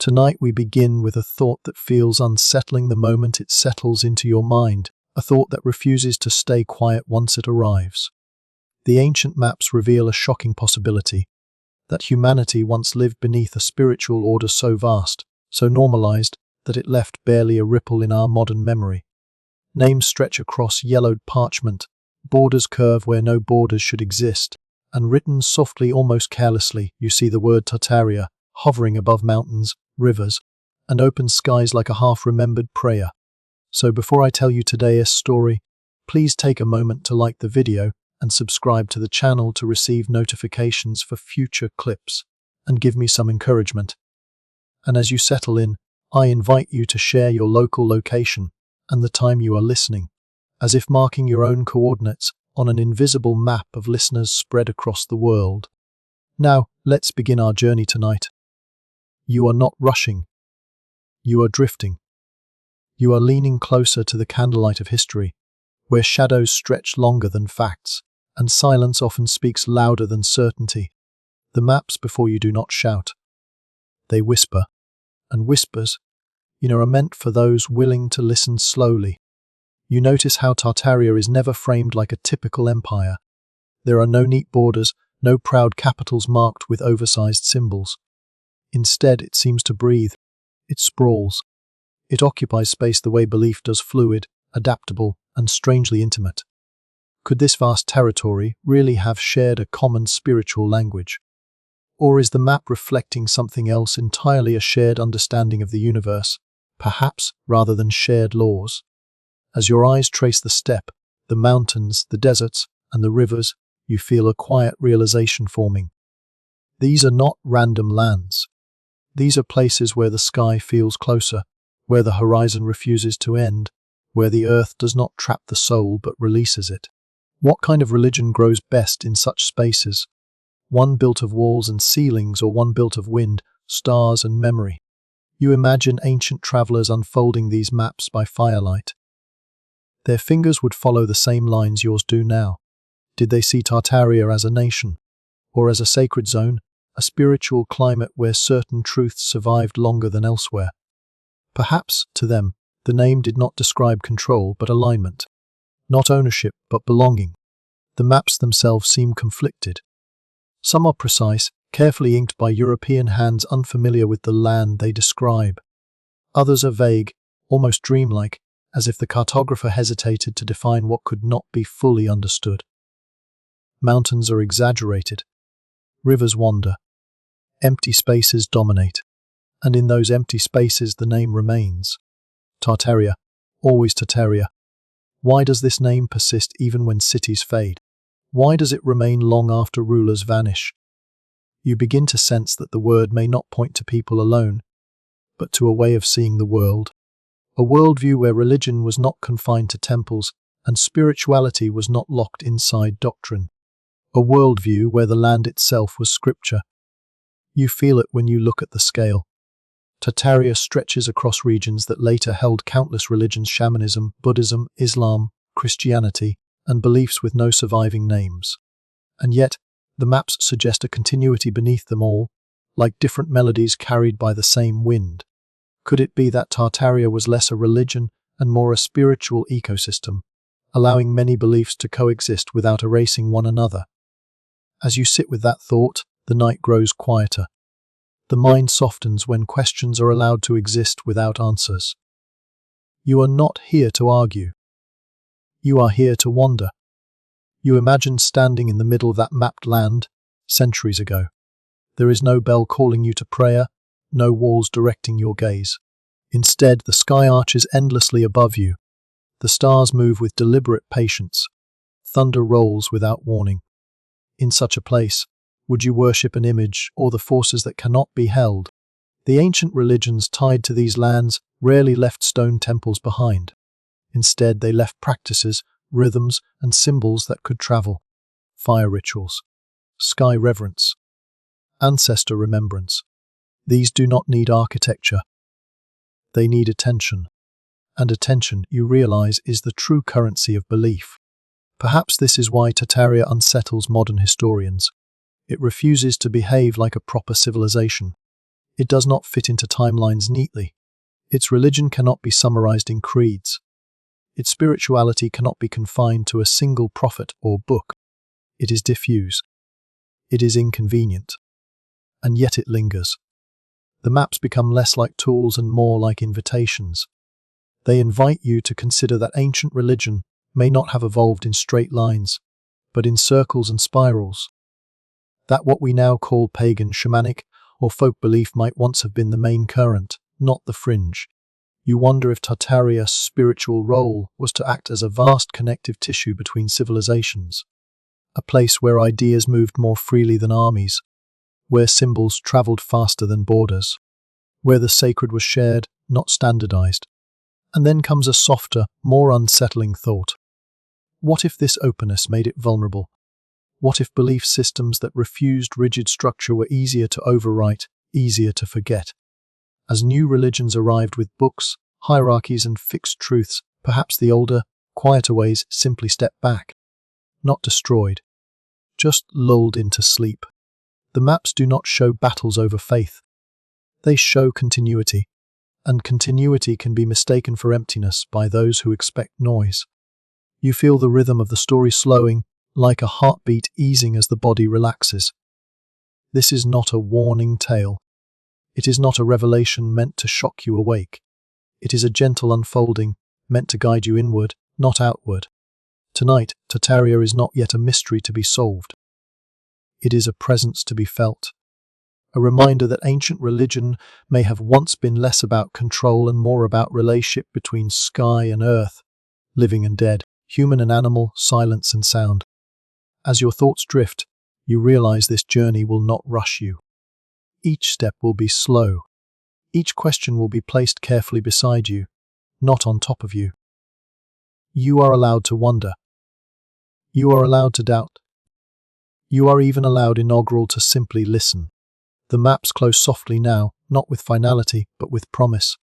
Tonight we begin with a thought that feels unsettling the moment it settles into your mind, a thought that refuses to stay quiet once it arrives. The ancient maps reveal a shocking possibility, that humanity once lived beneath a spiritual order so vast, so normalized, that it left barely a ripple in our modern memory. Names stretch across yellowed parchment, borders curve where no borders should exist, and written softly, almost carelessly, you see the word Tartaria, hovering above mountains, rivers, and open skies like a half-remembered prayer. So before I tell you today's story, please take a moment to like the video and subscribe to the channel to receive notifications for future clips, and give me some encouragement. And as you settle in, I invite you to share your local location and the time you are listening, as if marking your own coordinates on an invisible map of listeners spread across the world. Now, let's begin our journey tonight. You are not rushing. You are drifting. You are leaning closer to the candlelight of history, where shadows stretch longer than facts, and silence often speaks louder than certainty. The maps before you do not shout. They whisper, and whispers, are meant for those willing to listen slowly. You notice how Tartaria is never framed like a typical empire. There are no neat borders, no proud capitals marked with oversized symbols. Instead, it seems to breathe. It sprawls. It occupies space the way belief does, fluid, adaptable, and strangely intimate. Could this vast territory really have shared a common spiritual language? Or is the map reflecting something else entirely, a shared understanding of the universe, perhaps, rather than shared laws? As your eyes trace the steppe, the mountains, the deserts, and the rivers, you feel a quiet realization forming. These are not random lands. These are places where the sky feels closer, where the horizon refuses to end, where the earth does not trap the soul but releases it. What kind of religion grows best in such spaces? One built of walls and ceilings, or one built of wind, stars, and memory? You imagine ancient travelers unfolding these maps by firelight. Their fingers would follow the same lines yours do now. Did they see Tartaria as a nation, or as a sacred zone, a spiritual climate where certain truths survived longer than elsewhere? Perhaps, to them, the name did not describe control but alignment, not ownership but belonging. The maps themselves seem conflicted. Some are precise, carefully inked by European hands unfamiliar with the land they describe. Others are vague, almost dreamlike, as if the cartographer hesitated to define what could not be fully understood. Mountains are exaggerated. Rivers wander. Empty spaces dominate. And in those empty spaces the name remains. Tartaria, always Tartaria. Why does this name persist even when cities fade? Why does it remain long after rulers vanish? You begin to sense that the word may not point to people alone, but to a way of seeing the world. A worldview where religion was not confined to temples and spirituality was not locked inside doctrine. A worldview where the land itself was scripture. You feel it when you look at the scale. Tartaria stretches across regions that later held countless religions: shamanism, Buddhism, Islam, Christianity, and beliefs with no surviving names. And yet, the maps suggest a continuity beneath them all, like different melodies carried by the same wind. Could it be that Tartaria was less a religion and more a spiritual ecosystem, allowing many beliefs to coexist without erasing one another? As you sit with that thought, the night grows quieter. The mind softens when questions are allowed to exist without answers. You are not here to argue. You are here to wander. You imagine standing in the middle of that mapped land, centuries ago. There is no bell calling you to prayer, no walls directing your gaze. Instead, the sky arches endlessly above you. The stars move with deliberate patience. Thunder rolls without warning. In such a place, would you worship an image or the forces that cannot be held? The ancient religions tied to these lands rarely left stone temples behind. Instead, they left practices, rhythms, and symbols that could travel. Fire rituals, sky reverence, ancestor remembrance. These do not need architecture. They need attention. And attention, you realize, is the true currency of belief. Perhaps this is why Tartaria unsettles modern historians. It refuses to behave like a proper civilization. It does not fit into timelines neatly. Its religion cannot be summarized in creeds. Its spirituality cannot be confined to a single prophet or book. It is diffuse. It is inconvenient. And yet it lingers. The maps become less like tools and more like invitations. They invite you to consider that ancient religion may not have evolved in straight lines, but in circles and spirals. That what we now call pagan, shamanic, or folk belief might once have been the main current, not the fringe. You wonder if Tartaria's spiritual role was to act as a vast connective tissue between civilizations, a place where ideas moved more freely than armies, where symbols traveled faster than borders, where the sacred was shared, not standardized. And then comes a softer, more unsettling thought. What if this openness made it vulnerable? What if belief systems that refused rigid structure were easier to overwrite, easier to forget? As new religions arrived with books, hierarchies and fixed truths, perhaps the older, quieter ways simply stepped back. Not destroyed, just lulled into sleep. The maps do not show battles over faith. They show continuity, and continuity can be mistaken for emptiness by those who expect noise. You feel the rhythm of the story slowing, like a heartbeat easing as the body relaxes. This is not a warning tale. It is not a revelation meant to shock you awake. It is a gentle unfolding, meant to guide you inward, not outward. Tonight, Tartaria is not yet a mystery to be solved. It is a presence to be felt. A reminder that ancient religion may have once been less about control and more about relationship between sky and earth, living and dead, human and animal, silence and sound. As your thoughts drift, you realize this journey will not rush you. Each step will be slow. Each question will be placed carefully beside you, not on top of you. You are allowed to wonder. You are allowed to doubt. You are even allowed inaugural to simply listen. The maps close softly now, not with finality, but with promise.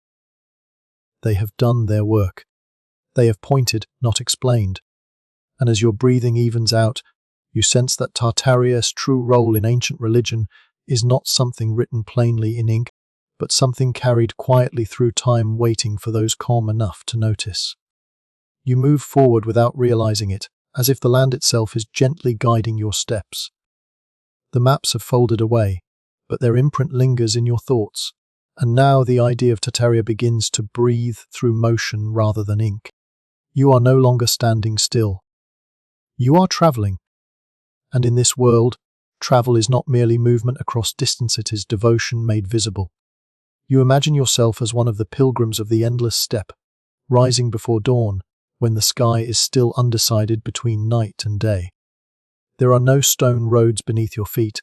They have done their work. They have pointed, not explained. And as your breathing evens out, you sense that Tartaria's true role in ancient religion is not something written plainly in ink, but something carried quietly through time, waiting for those calm enough to notice. You move forward without realizing it, as if the land itself is gently guiding your steps. The maps have folded away, but their imprint lingers in your thoughts, and now the idea of Tartaria begins to breathe through motion rather than ink. You are no longer standing still. You are traveling. And in this world, travel is not merely movement across distance, it is devotion made visible. You imagine yourself as one of the pilgrims of the endless steppe, rising before dawn, when the sky is still undecided between night and day. There are no stone roads beneath your feet,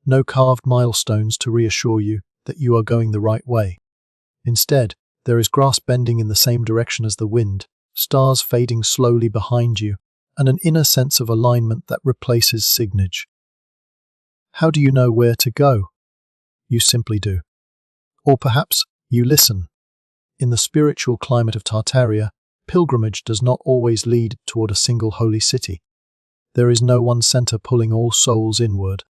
no carved milestones to reassure you that you are going the right way. Instead, there is grass bending in the same direction as the wind, stars fading slowly behind you, and an inner sense of alignment that replaces signage. How do you know where to go? You simply do. Or perhaps you listen. In the spiritual climate of Tartaria, pilgrimage does not always lead toward a single holy city. There is no one center pulling all souls inward.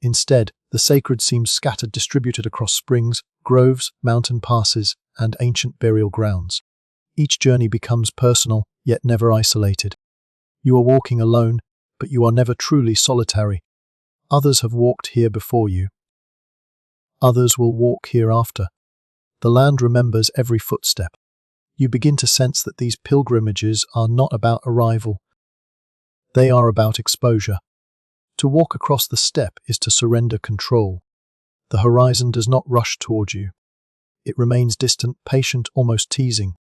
Instead, the sacred seems scattered, distributed across springs, groves, mountain passes, and ancient burial grounds. Each journey becomes personal, yet never isolated. You are walking alone, but you are never truly solitary. Others have walked here before you. Others will walk here after. The land remembers every footstep. You begin to sense that these pilgrimages are not about arrival. They are about exposure. To walk across the steppe is to surrender control. The horizon does not rush toward you. It remains distant, patient, almost teasing.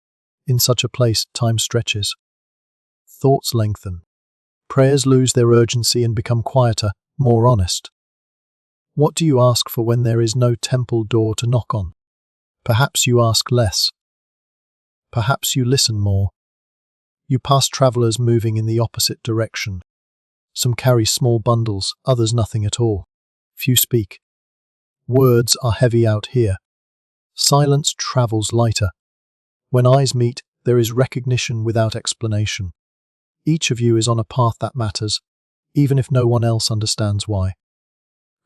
In such a place, time stretches. Thoughts lengthen. Prayers lose their urgency and become quieter, more honest. What do you ask for when there is no temple door to knock on? Perhaps you ask less. Perhaps you listen more. You pass travelers moving in the opposite direction. Some carry small bundles, others nothing at all. Few speak. Words are heavy out here. Silence travels lighter. When eyes meet, there is recognition without explanation. Each of you is on a path that matters, even if no one else understands why.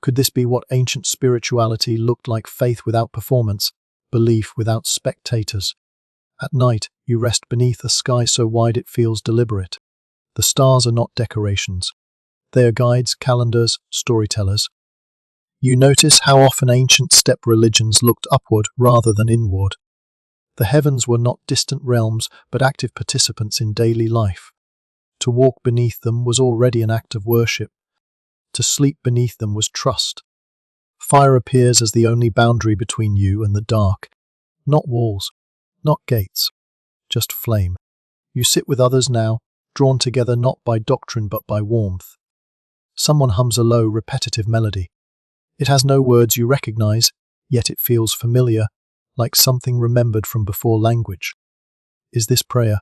Could this be what ancient spirituality looked like: faith without performance, belief without spectators? At night, you rest beneath a sky so wide it feels deliberate. The stars are not decorations. They are guides, calendars, storytellers. You notice how often ancient steppe religions looked upward rather than inward. The heavens were not distant realms, but active participants in daily life. To walk beneath them was already an act of worship. To sleep beneath them was trust. Fire appears as the only boundary between you and the dark. Not walls, not gates, just flame. You sit with others now, drawn together not by doctrine but by warmth. Someone hums a low, repetitive melody. It has no words you recognize, yet it feels familiar, like something remembered from before language. Is this prayer?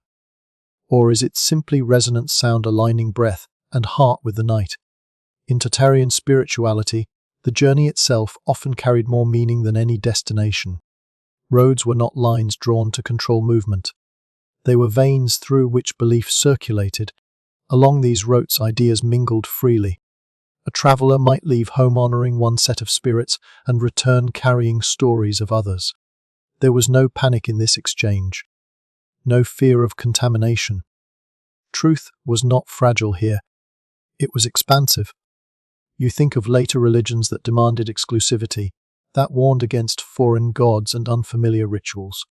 Or is it simply resonant sound aligning breath and heart with the night? In Tartarian spirituality, the journey itself often carried more meaning than any destination. Roads were not lines drawn to control movement. They were veins through which belief circulated. Along these routes, ideas mingled freely. A traveler might leave home honoring one set of spirits and return carrying stories of others. There was no panic in this exchange, no fear of contamination. Truth was not fragile here. It was expansive. You think of later religions that demanded exclusivity, that warned against foreign gods and unfamiliar rituals.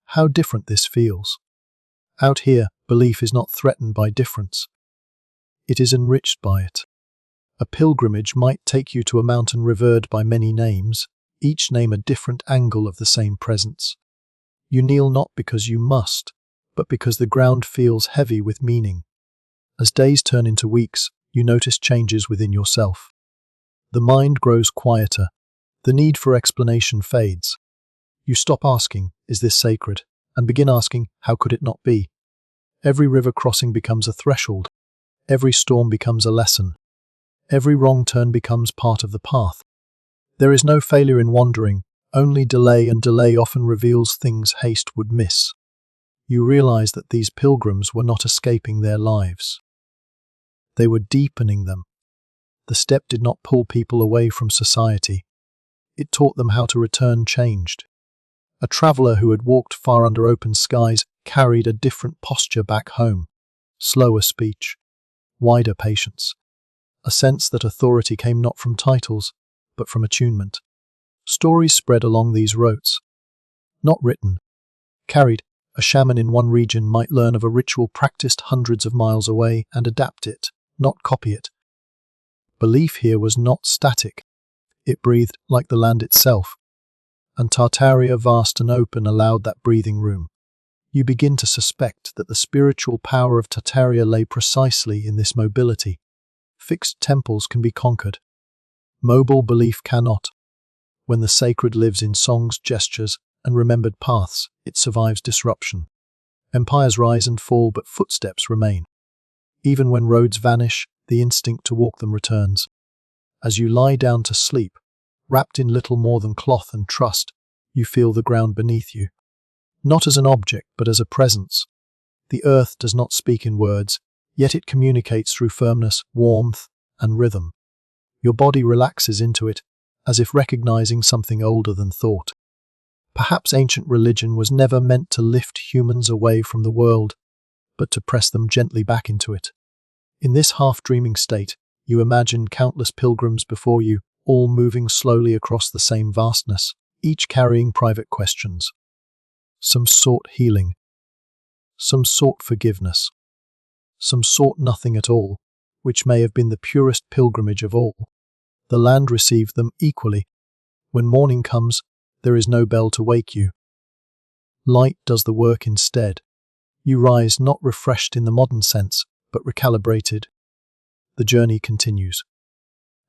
How different this feels. Out here, belief is not threatened by difference. It is enriched by it. A pilgrimage might take you to a mountain revered by many names, each name a different angle of the same presence. You kneel not because you must, but because the ground feels heavy with meaning. As days turn into weeks, you notice changes within yourself. The mind grows quieter. The need for explanation fades. You stop asking, "Is this sacred?" and begin asking, "How could it not be?" Every river crossing becomes a threshold. Every storm becomes a lesson. Every wrong turn becomes part of the path. There is no failure in wandering, only delay, and delay often reveals things haste would miss. You realize that these pilgrims were not escaping their lives. They were deepening them. The steppe did not pull people away from society. It taught them how to return changed. A traveler who had walked far under open skies carried a different posture back home. Slower speech, wider patience. A sense that authority came not from titles, but from attunement. Stories spread along these routes. Not written, carried. A shaman in one region might learn of a ritual practiced hundreds of miles away and adapt it, not copy it. Belief here was not static. It breathed like the land itself. And Tartaria, vast and open, allowed that breathing room. You begin to suspect that the spiritual power of Tartaria lay precisely in this mobility. Fixed temples can be conquered. Mobile belief cannot. When the sacred lives in songs, gestures, and remembered paths, it survives disruption. Empires rise and fall, but footsteps remain. Even when roads vanish, the instinct to walk them returns. As you lie down to sleep, wrapped in little more than cloth and trust, you feel the ground beneath you. Not as an object, but as a presence. The earth does not speak in words, yet it communicates through firmness, warmth, and rhythm. Your body relaxes into it, as if recognizing something older than thought. Perhaps ancient religion was never meant to lift humans away from the world, but to press them gently back into it. In this half-dreaming state, you imagine countless pilgrims before you, all moving slowly across the same vastness, each carrying private questions. Some sought healing. Some sought forgiveness. Some sought nothing at all, which may have been the purest pilgrimage of all. The land received them equally. When morning comes, there is no bell to wake you. Light does the work instead. You rise not refreshed in the modern sense, but recalibrated. The journey continues.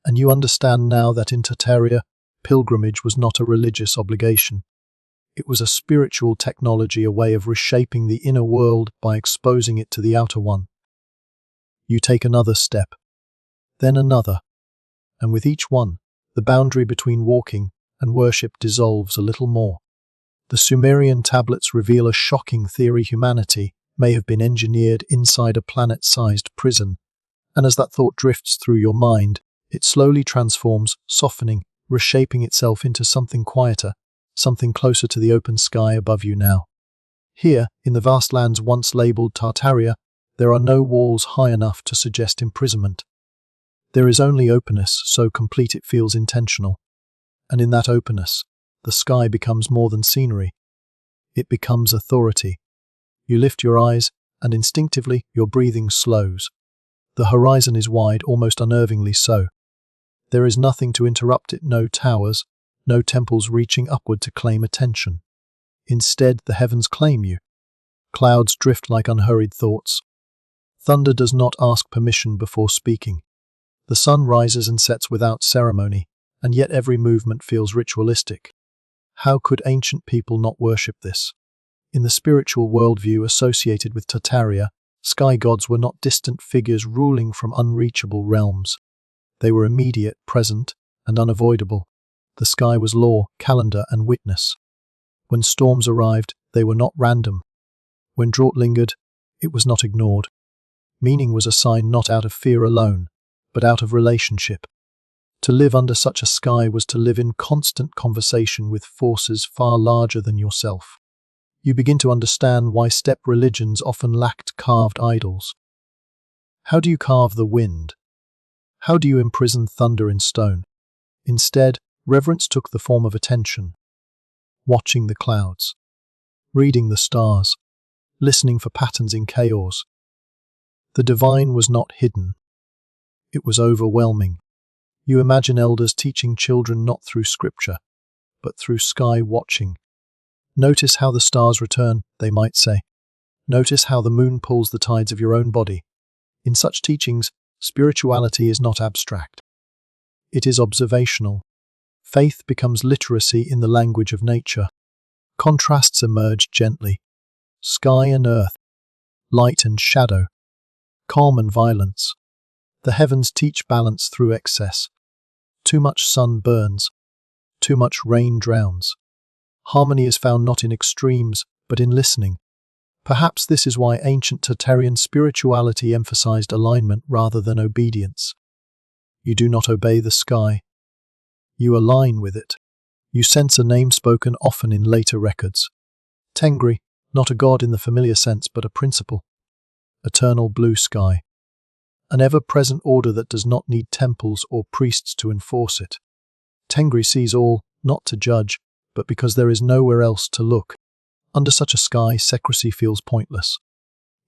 And you understand now that in Tartaria, pilgrimage was not a religious obligation. It was a spiritual technology, a way of reshaping the inner world by exposing it to the outer one. You take another step, then another, and with each one, the boundary between walking and worship dissolves a little more. The Sumerian tablets reveal a shocking theory: humanity may have been engineered inside a planet-sized prison, and as that thought drifts through your mind, It slowly transforms, softening, reshaping itself into something quieter, something closer to the open sky above you now. Here, in the vast lands once labelled Tartaria, there are no walls high enough to suggest imprisonment. There is only openness, so complete it feels intentional. And in that openness, the sky becomes more than scenery. It becomes authority. You lift your eyes, and instinctively your breathing slows. The horizon is wide, almost unnervingly so. There is nothing to interrupt it, no towers, no temples reaching upward to claim attention. Instead, the heavens claim you. Clouds drift like unhurried thoughts. Thunder does not ask permission before speaking. The sun rises and sets without ceremony, and yet every movement feels ritualistic. How could ancient people not worship this? In the spiritual worldview associated with Tartaria, sky gods were not distant figures ruling from unreachable realms. They were immediate, present, and unavoidable. The sky was law, calendar, and witness. When storms arrived, they were not random. When drought lingered, it was not ignored. Meaning was assigned not out of fear alone, but out of relationship. To live under such a sky was to live in constant conversation with forces far larger than yourself. You begin to understand why steppe religions often lacked carved idols. How do you carve the wind? How do you imprison thunder in stone? Instead, reverence took the form of attention. Watching the clouds, reading the stars, listening for patterns in chaos. The divine was not hidden. It was overwhelming. You imagine elders teaching children not through scripture, but through sky watching. Notice how the stars return, they might say. Notice how the moon pulls the tides of your own body. In such teachings, spirituality is not abstract. It is observational. Faith becomes literacy in the language of nature. Contrasts emerge gently. Sky and earth, light and shadow, calm and violence. The heavens teach balance through excess. Too much sun burns. Too much rain drowns. Harmony is found not in extremes, but in listening. Perhaps this is why ancient Tartarian spirituality emphasized alignment rather than obedience. You do not obey the sky. You align with it. You sense a name spoken often in later records. Tengri, not a god in the familiar sense, but a principle. Eternal blue sky. An ever-present order that does not need temples or priests to enforce it. Tengri sees all, not to judge, but because there is nowhere else to look. Under such a sky, secrecy feels pointless.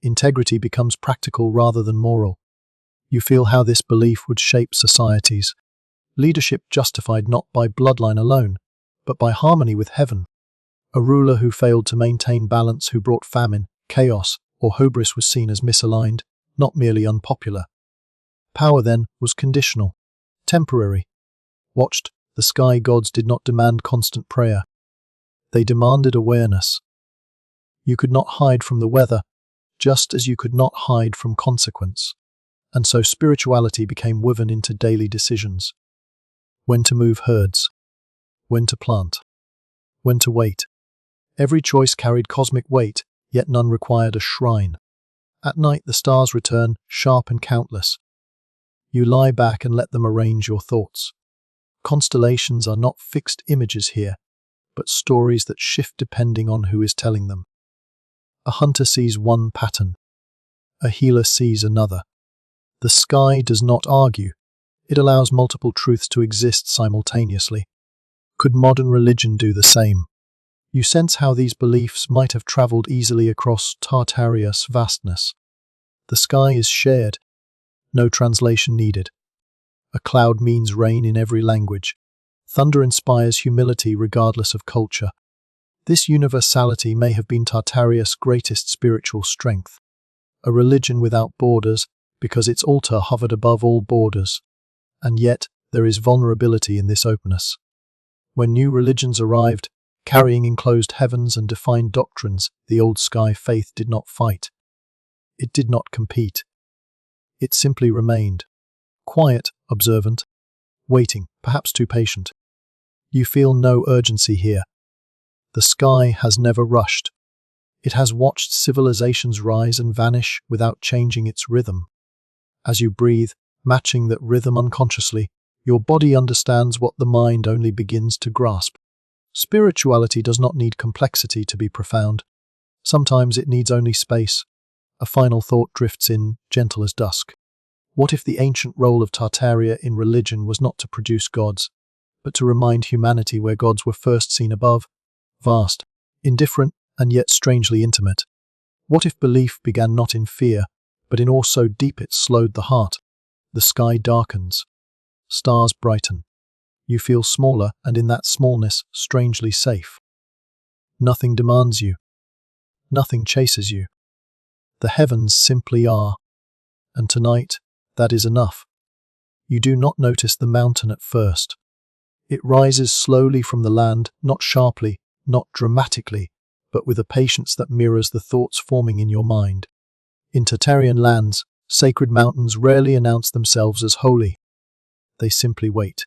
Integrity becomes practical rather than moral. You feel how this belief would shape societies. Leadership justified not by bloodline alone, but by harmony with heaven. A ruler who failed to maintain balance, who brought famine, chaos, or hubris was seen as misaligned, not merely unpopular. Power, then, was conditional, temporary. Watched, the sky gods did not demand constant prayer. They demanded awareness. You could not hide from the weather, just as you could not hide from consequence. And so spirituality became woven into daily decisions. When to move herds, when to plant, when to wait. Every choice carried cosmic weight, yet none required a shrine. At night the stars return, sharp and countless. You lie back and let them arrange your thoughts. Constellations are not fixed images here, but stories that shift depending on who is telling them. A hunter sees one pattern. A healer sees another. The sky does not argue. It allows multiple truths to exist simultaneously. Could modern religion do the same? You sense how these beliefs might have traveled easily across Tartaria's vastness. The sky is shared. No translation needed. A cloud means rain in every language. Thunder inspires humility regardless of culture. This universality may have been Tartaria's greatest spiritual strength. A religion without borders, because its altar hovered above all borders. And yet, there is vulnerability in this openness. When new religions arrived, carrying enclosed heavens and defined doctrines, the old sky faith did not fight. It did not compete. It simply remained. Quiet, observant, waiting, perhaps too patient. You feel no urgency here. The sky has never rushed. It has watched civilizations rise and vanish without changing its rhythm. As you breathe, matching that rhythm unconsciously, your body understands what the mind only begins to grasp. Spirituality does not need complexity to be profound. Sometimes it needs only space. A final thought drifts in, gentle as dusk. What if the ancient role of Tartaria in religion was not to produce gods, but to remind humanity where gods were first seen above, vast, indifferent, and yet strangely intimate? What if belief began not in fear, but in awe so deep it slowed the heart? The sky darkens. Stars brighten. You feel smaller, and in that smallness, strangely safe. Nothing demands you. Nothing chases you. The heavens simply are. And tonight, that is enough. You do not notice the mountain at first. It rises slowly from the land, not sharply, not dramatically, but with a patience that mirrors the thoughts forming in your mind. In Tartarian lands, sacred mountains rarely announce themselves as holy. They simply wait.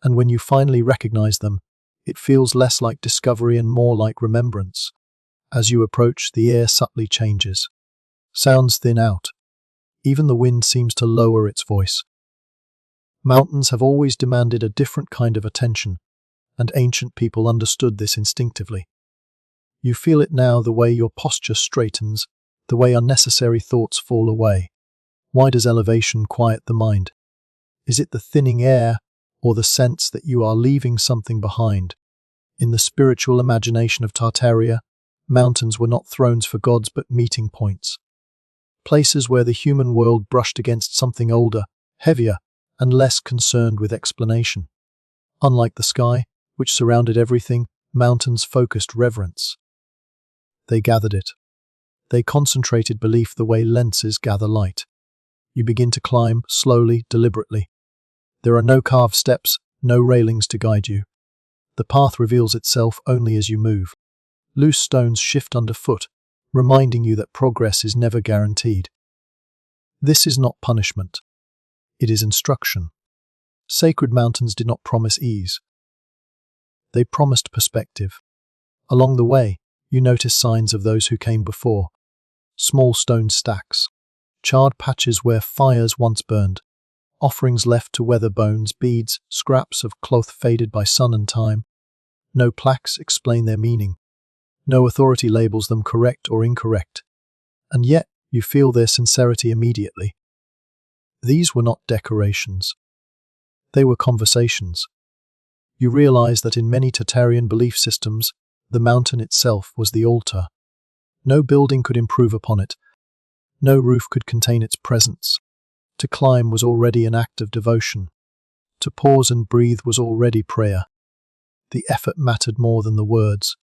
And when you finally recognize them, it feels less like discovery and more like remembrance. As you approach, the air subtly changes. Sounds thin out. Even the wind seems to lower its voice. Mountains have always demanded a different kind of attention, and ancient people understood this instinctively. You feel it now, the way your posture straightens, the way unnecessary thoughts fall away. Why does elevation quiet the mind? Is it the thinning air, or the sense that you are leaving something behind? In the spiritual imagination of Tartaria, mountains were not thrones for gods but meeting points. Places where the human world brushed against something older, heavier, and less concerned with explanation. Unlike the sky, which surrounded everything, mountains focused reverence. They gathered it. They concentrated belief the way lenses gather light. You begin to climb, slowly, deliberately. There are no carved steps, no railings to guide you. The path reveals itself only as you move. Loose stones shift underfoot, reminding you that progress is never guaranteed. This is not punishment. It is instruction. Sacred mountains did not promise ease. They promised perspective. Along the way, you notice signs of those who came before. Small stone stacks, charred patches where fires once burned, offerings left to weather bones, beads, scraps of cloth faded by sun and time. No plaques explain their meaning. No authority labels them correct or incorrect. And yet, you feel their sincerity immediately. These were not decorations. They were conversations. You realize that in many Tartarian belief systems, the mountain itself was the altar. No building could improve upon it. No roof could contain its presence. To climb was already an act of devotion. To pause and breathe was already prayer. The effort mattered more than the words.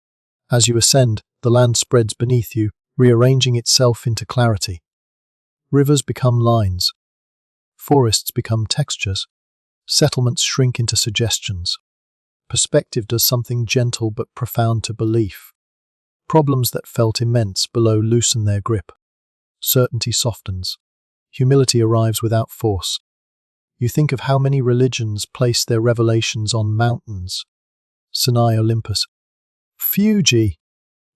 As you ascend, the land spreads beneath you, rearranging itself into clarity. Rivers become lines. Forests become textures. Settlements shrink into suggestions. Perspective does something gentle but profound to belief. Problems that felt immense below loosen their grip. Certainty softens. Humility arrives without force. You think of how many religions place their revelations on mountains. Sinai, Olympus, Fuji.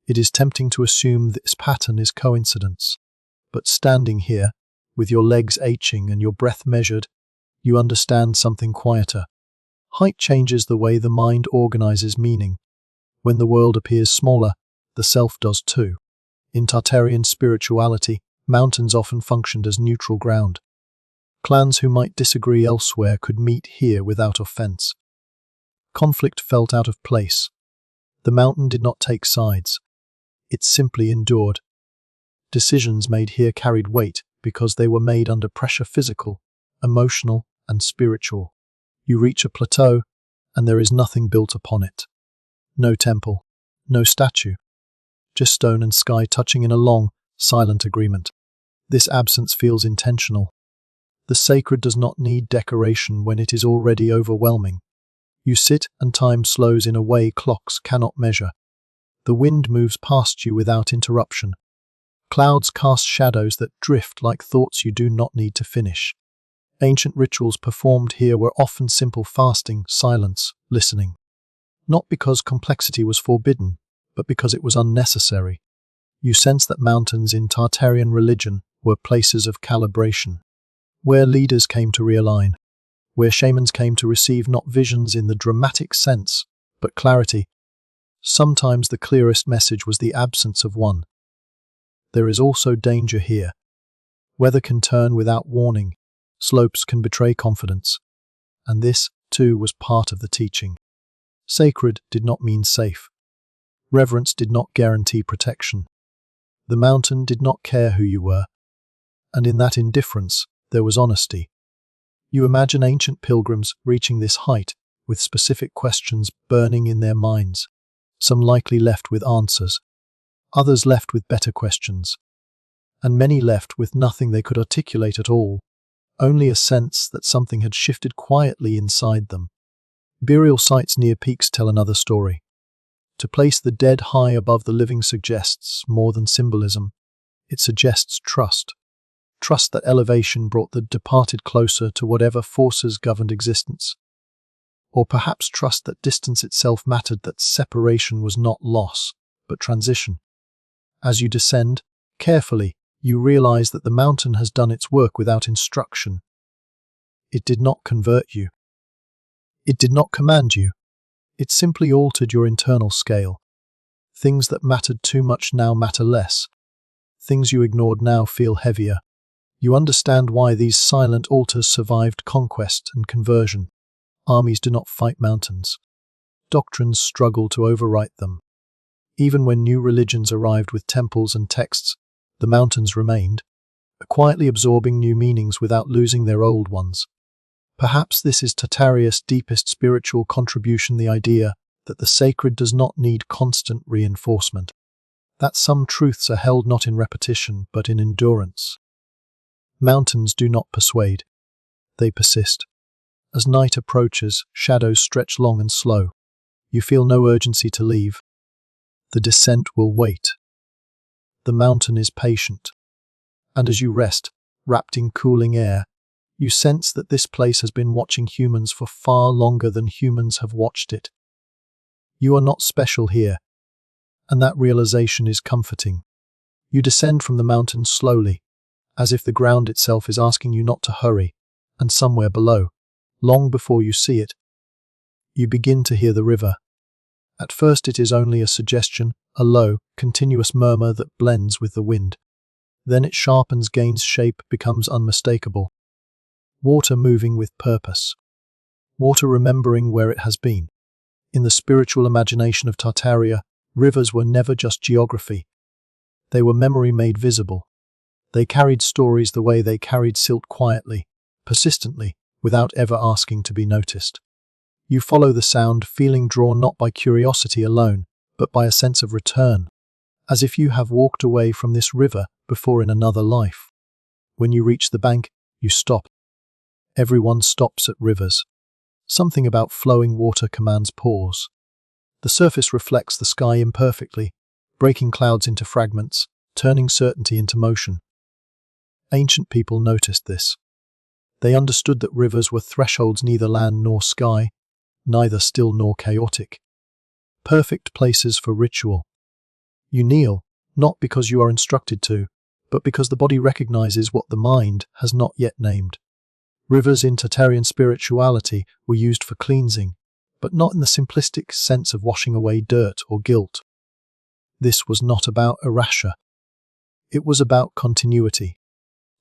It is tempting to assume this pattern is coincidence. But standing here, with your legs aching and your breath measured, you understand something quieter. Height changes the way the mind organizes meaning. When the world appears smaller, the self does too. In Tartarian spirituality, mountains often functioned as neutral ground. Clans who might disagree elsewhere could meet here without offense. Conflict felt out of place. The mountain did not take sides. It simply endured. Decisions made here carried weight because they were made under pressure, physical, emotional, and spiritual. You reach a plateau, and there is nothing built upon it. No temple, no statue, just stone and sky touching in a long, silent agreement. This absence feels intentional. The sacred does not need decoration when it is already overwhelming. You sit and time slows in a way clocks cannot measure. The wind moves past you without interruption. Clouds cast shadows that drift like thoughts you do not need to finish. Ancient rituals performed here were often simple fasting, silence, listening. Not because complexity was forbidden, but because it was unnecessary. You sense that mountains in Tartarian religion were places of calibration. where leaders came to realign, where shamans came to receive not visions in the dramatic sense, but clarity. Sometimes the clearest message was the absence of one. There is also danger here. Weather can turn without warning, slopes can betray confidence, and this, too, was part of the teaching. Sacred did not mean safe. Reverence did not guarantee protection. The mountain did not care who you were, and in that indifference there was honesty. You imagine ancient pilgrims reaching this height with specific questions burning in their minds, some likely left with answers, others left with better questions, and many left with nothing they could articulate at all, only a sense that something had shifted quietly inside them. Burial sites near peaks tell another story. To place the dead high above the living suggests more than symbolism. It suggests trust. Trust that elevation brought the departed closer to whatever forces governed existence. Or perhaps trust that distance itself mattered, that separation was not loss, but transition. As you descend, carefully, you realize that the mountain has done its work without instruction. It did not convert you. It did not command you. It simply altered your internal scale. Things that mattered too much now matter less. Things you ignored now feel heavier. You understand why these silent altars survived conquest and conversion. Armies do not fight mountains. Doctrines struggle to overwrite them. Even when new religions arrived with temples and texts, the mountains remained, quietly absorbing new meanings without losing their old ones. Perhaps this is Tartaria's deepest spiritual contribution, the idea that the sacred does not need constant reinforcement, that some truths are held not in repetition but in endurance. Mountains do not persuade, they persist. As night approaches, shadows stretch long and slow. You feel no urgency to leave. The descent will wait. The mountain is patient. And as you rest, wrapped in cooling air, you sense that this place has been watching humans for far longer than humans have watched it. You are not special here, and that realization is comforting. You descend from the mountain slowly, as if the ground itself is asking you not to hurry, and somewhere below, long before you see it, you begin to hear the river. At first it is only a suggestion, a low, continuous murmur that blends with the wind. Then it sharpens, gains shape, becomes unmistakable. Water moving with purpose. Water remembering where it has been. In the spiritual imagination of Tartaria, rivers were never just geography. They were memory made visible. They carried stories the way they carried silt, quietly, persistently, without ever asking to be noticed. You follow the sound, feeling drawn not by curiosity alone, but by a sense of return, as if you have walked away from this river before in another life. When you reach the bank, you stop. Everyone stops at rivers. Something about flowing water commands pause. The surface reflects the sky imperfectly, breaking clouds into fragments, turning certainty into motion. Ancient people noticed this. They understood that rivers were thresholds, neither land nor sky, neither still nor chaotic. Perfect places for ritual. You kneel, not because you are instructed to, but because the body recognizes what the mind has not yet named. Rivers in Tartarian spirituality were used for cleansing, but not in the simplistic sense of washing away dirt or guilt. This was not about erasure. It was about continuity.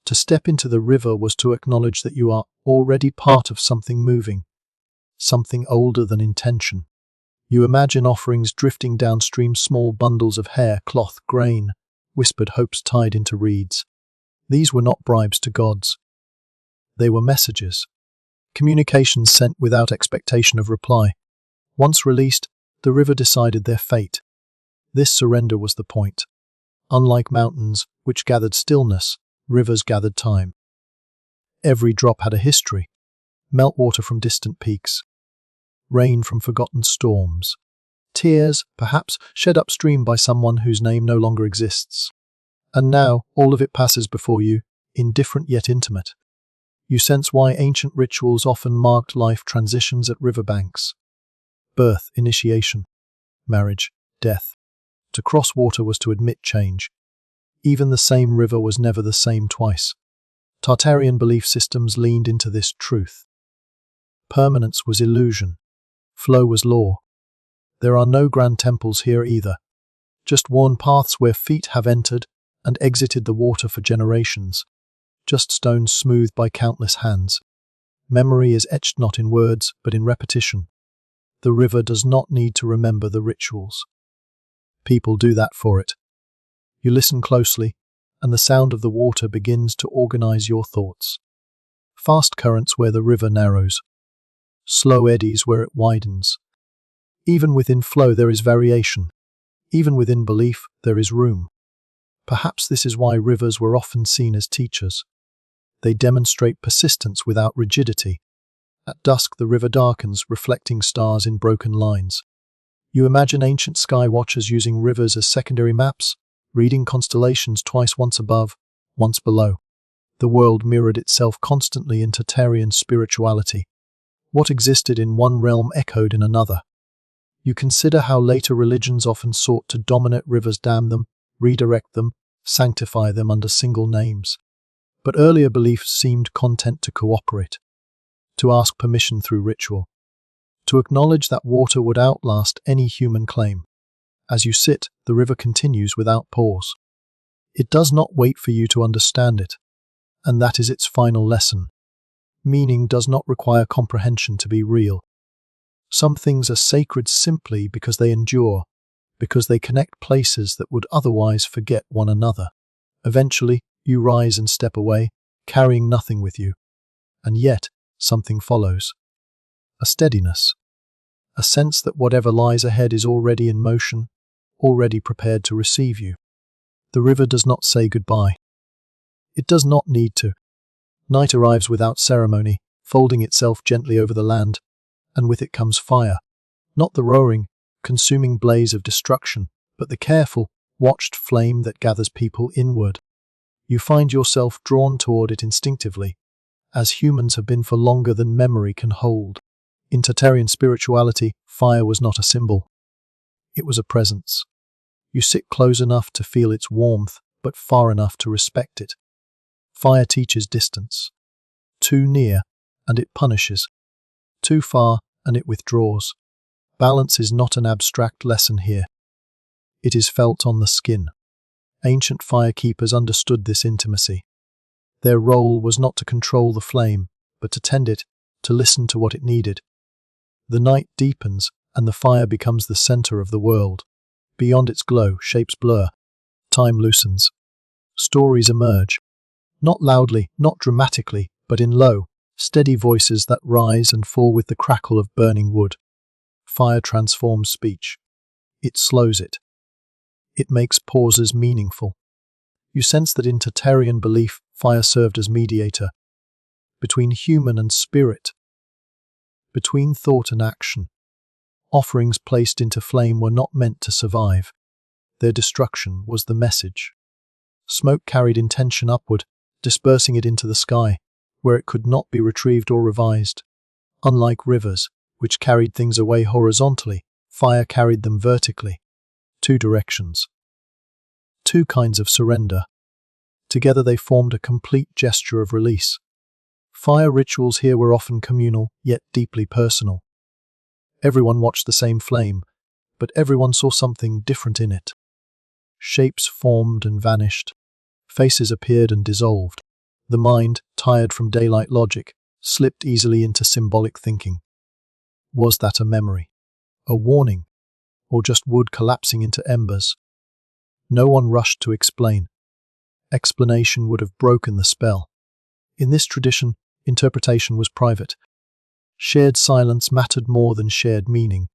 To step into the river was to acknowledge that you are already part of something moving, something older than intention. You imagine offerings drifting downstream, small bundles of hair, cloth, grain, whispered hopes tied into reeds. These were not bribes to gods. They were messages, communications sent without expectation of reply. Once released, the river decided their fate. This surrender was the point. Unlike mountains, which gathered stillness, rivers gathered time. Every drop had a history. Meltwater from distant peaks, rain from forgotten storms, tears, perhaps, shed upstream by someone whose name no longer exists. And now, all of it passes before you, indifferent yet intimate. You sense why ancient rituals often marked life transitions at riverbanks. Birth, initiation, marriage, death. To cross water was to admit change. Even the same river was never the same twice. Tartarian belief systems leaned into this truth. Permanence was illusion. Flow was law. There are no grand temples here either, just worn paths where feet have entered and exited the water for generations, just stones smoothed by countless hands. Memory is etched not in words, but in repetition. The river does not need to remember the rituals. People do that for it. You listen closely, and the sound of the water begins to organize your thoughts. Fast currents where the river narrows, slow eddies where it widens. Even within flow there is variation. Even within belief there is room. Perhaps this is why rivers were often seen as teachers. They demonstrate persistence without rigidity. At dusk the river darkens, reflecting stars in broken lines. You imagine ancient sky watchers using rivers as secondary maps, reading constellations twice, once above, once below. The world mirrored itself constantly in Tartarian spirituality. What existed in one realm echoed in another. You consider how later religions often sought to dominate rivers, dam them, redirect them, sanctify them under single names. But earlier beliefs seemed content to cooperate, to ask permission through ritual, to acknowledge that water would outlast any human claim. As you sit, the river continues without pause. It does not wait for you to understand it, and that is its final lesson. Meaning does not require comprehension to be real. Some things are sacred simply because they endure, because they connect places that would otherwise forget one another. Eventually, you rise and step away, carrying nothing with you. And yet, something follows. A steadiness. A sense that whatever lies ahead is already in motion, already prepared to receive you. The river does not say goodbye. It does not need to. Night arrives without ceremony, folding itself gently over the land, and with it comes fire. Not the roaring, consuming blaze of destruction, but the careful, watched flame that gathers people inward. You find yourself drawn toward it instinctively, as humans have been for longer than memory can hold. In Tartarian spirituality, fire was not a symbol. It was a presence. You sit close enough to feel its warmth, but far enough to respect it. Fire teaches distance. Too near, and it punishes. Too far, and it withdraws. Balance is not an abstract lesson here. It is felt on the skin. Ancient firekeepers understood this intimacy. Their role was not to control the flame, but to tend it, to listen to what it needed. The night deepens, and the fire becomes the center of the world. Beyond its glow, shapes blur. Time loosens. Stories emerge. Not loudly, not dramatically, but in low, steady voices that rise and fall with the crackle of burning wood. Fire transforms speech. It slows it. It makes pauses meaningful. You sense that in Tartarian belief, fire served as mediator between human and spirit, between thought and action. Offerings placed into flame were not meant to survive. Their destruction was the message. Smoke carried intention upward, dispersing it into the sky, where it could not be retrieved or revised. Unlike rivers, which carried things away horizontally, fire carried them vertically. Two directions. Two kinds of surrender. Together they formed a complete gesture of release. Fire rituals here were often communal, yet deeply personal. Everyone watched the same flame, but everyone saw something different in it. Shapes formed and vanished. Faces appeared and dissolved. The mind, tired from daylight logic, slipped easily into symbolic thinking. Was that a memory? A warning? Or just wood collapsing into embers? No one rushed to explain. Explanation would have broken the spell. In this tradition, interpretation was private. Shared silence mattered more than shared meaning.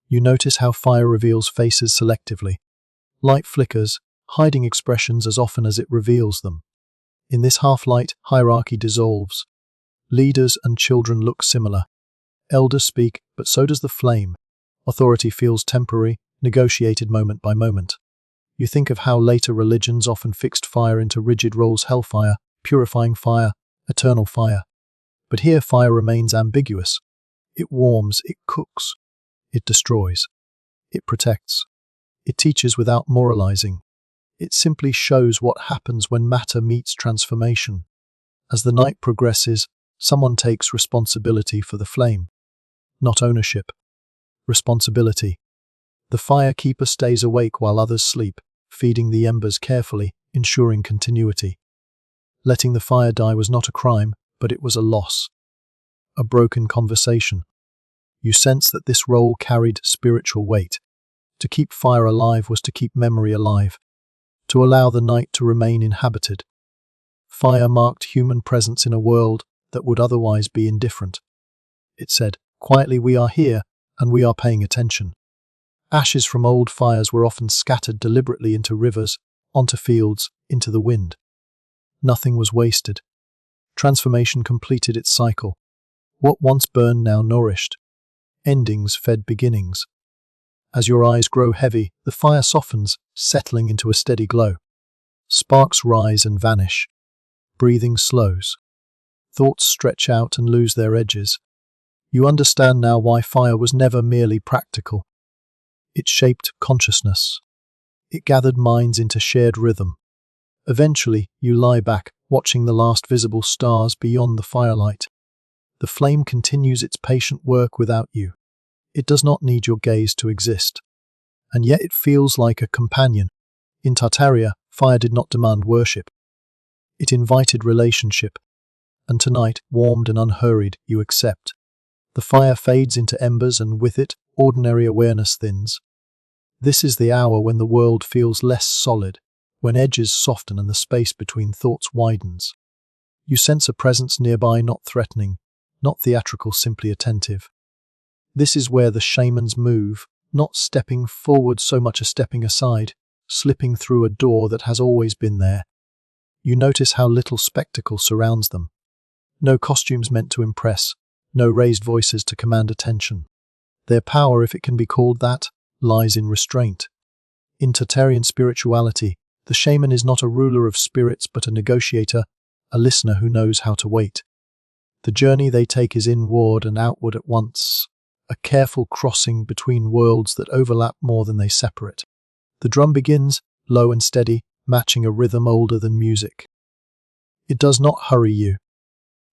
You notice how fire reveals faces selectively. Light flickers, hiding expressions as often as it reveals them. In this half-light, hierarchy dissolves. Leaders and children look similar. Elders speak, but so does the flame. Authority feels temporary, negotiated moment by moment. You think of how later religions often fixed fire into rigid roles: hellfire, purifying fire, eternal fire. But here fire remains ambiguous. It warms, it cooks, it destroys, it protects. It teaches without moralizing. It simply shows what happens when matter meets transformation. As the night progresses, someone takes responsibility for the flame. Not ownership. Responsibility. The firekeeper stays awake while others sleep, feeding the embers carefully, ensuring continuity. Letting the fire die was not a crime, but it was a loss. A broken conversation. You sense that this role carried spiritual weight. To keep fire alive was to keep memory alive, to allow the night to remain inhabited. Fire marked human presence in a world that would otherwise be indifferent. It said, "Quietly, we are here, and we are paying attention." Ashes from old fires were often scattered deliberately into rivers, onto fields, into the wind. Nothing was wasted. Transformation completed its cycle. What once burned now nourished. Endings fed beginnings. As your eyes grow heavy, the fire softens, settling into a steady glow. Sparks rise and vanish. Breathing slows. Thoughts stretch out and lose their edges. You understand now why fire was never merely practical. It shaped consciousness. It gathered minds into shared rhythm. Eventually, you lie back, watching the last visible stars beyond the firelight. The flame continues its patient work without you. It does not need your gaze to exist. And yet it feels like a companion. In Tartaria, fire did not demand worship. It invited relationship. And tonight, warmed and unhurried, you accept. The fire fades into embers, and with it, ordinary awareness thins. This is the hour when the world feels less solid, when edges soften and the space between thoughts widens. You sense a presence nearby, not threatening, not theatrical, simply attentive. This is where the shamans move, not stepping forward so much as stepping aside, slipping through a door that has always been there. You notice how little spectacle surrounds them. No costumes meant to impress, no raised voices to command attention. Their power, if it can be called that, lies in restraint. In Tartarian spirituality, the shaman is not a ruler of spirits but a negotiator, a listener who knows how to wait. The journey they take is inward and outward at once, a careful crossing between worlds that overlap more than they separate. The drum begins, low and steady, matching a rhythm older than music. It does not hurry you.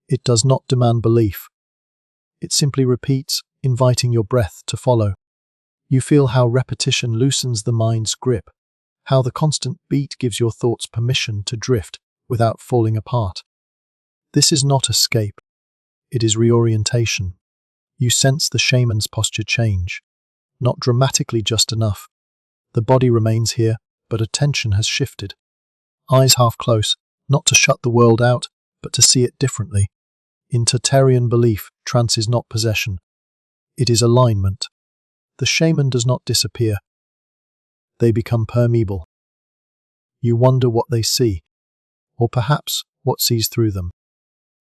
It does not demand belief. It simply repeats, inviting your breath to follow. You feel how repetition loosens the mind's grip, how the constant beat gives your thoughts permission to drift without falling apart. This is not escape. It is reorientation. You sense the shaman's posture change. Not dramatically, just enough. The body remains here, but attention has shifted. Eyes half close, not to shut the world out, but to see it differently. In Tartarian belief, trance is not possession. It is alignment. The shaman does not disappear. They become permeable. You wonder what they see, or perhaps what sees through them.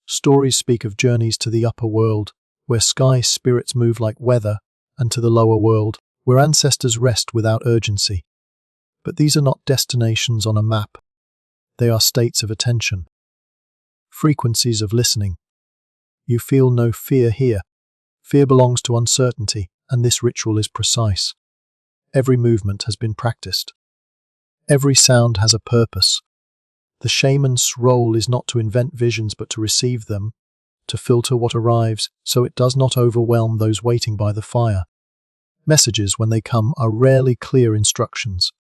Stories speak of journeys to the upper world, where sky spirits move like weather, and to the lower world, where ancestors rest without urgency. But these are not destinations on a map. They are states of attention, frequencies of listening. You feel no fear here. Fear belongs to uncertainty, and this ritual is precise. Every movement has been practiced. Every sound has a purpose. The shaman's role is not to invent visions but to receive them, to filter what arrives so it does not overwhelm those waiting by the fire. Messages, when they come, are rarely clear instructions.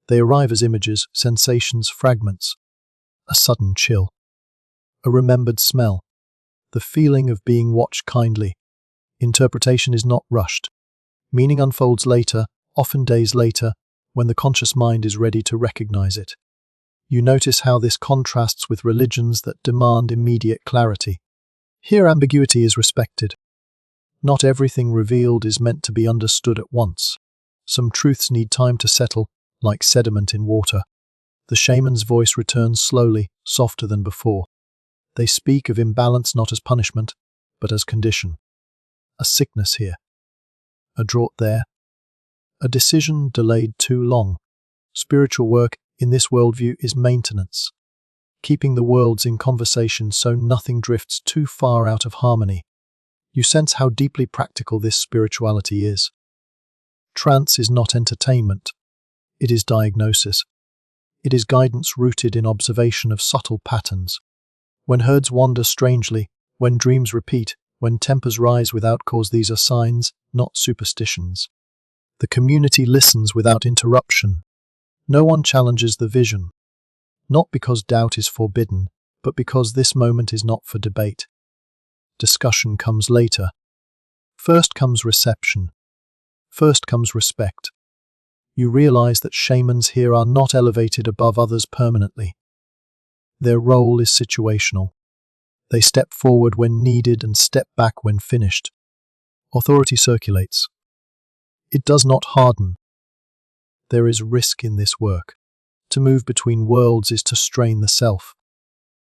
They arrive as images, sensations, fragments. A sudden chill. A remembered smell. The feeling of being watched kindly. Interpretation is not rushed. Meaning unfolds later, often days later, when the conscious mind is ready to recognize it. You notice how this contrasts with religions that demand immediate clarity. Here ambiguity is respected. Not everything revealed is meant to be understood at once. Some truths need time to settle, like sediment in water. The shaman's voice returns slowly, softer than before. They speak of imbalance not as punishment, but as condition. A sickness here. A drought there. A decision delayed too long. Spiritual work, in this worldview, is maintenance. Keeping the worlds in conversation so nothing drifts too far out of harmony. You sense how deeply practical this spirituality is. Trance is not entertainment. It is diagnosis. It is guidance rooted in observation of subtle patterns. When herds wander strangely, when dreams repeat, when tempers rise without cause, these are signs, not superstitions. The community listens without interruption. No one challenges the vision. Not because doubt is forbidden, but because this moment is not for debate. Discussion comes later. First comes reception. First comes respect. You realize that shamans here are not elevated above others permanently. Their role is situational. They step forward when needed and step back when finished. Authority circulates. It does not harden. There is risk in this work. To move between worlds is to strain the self.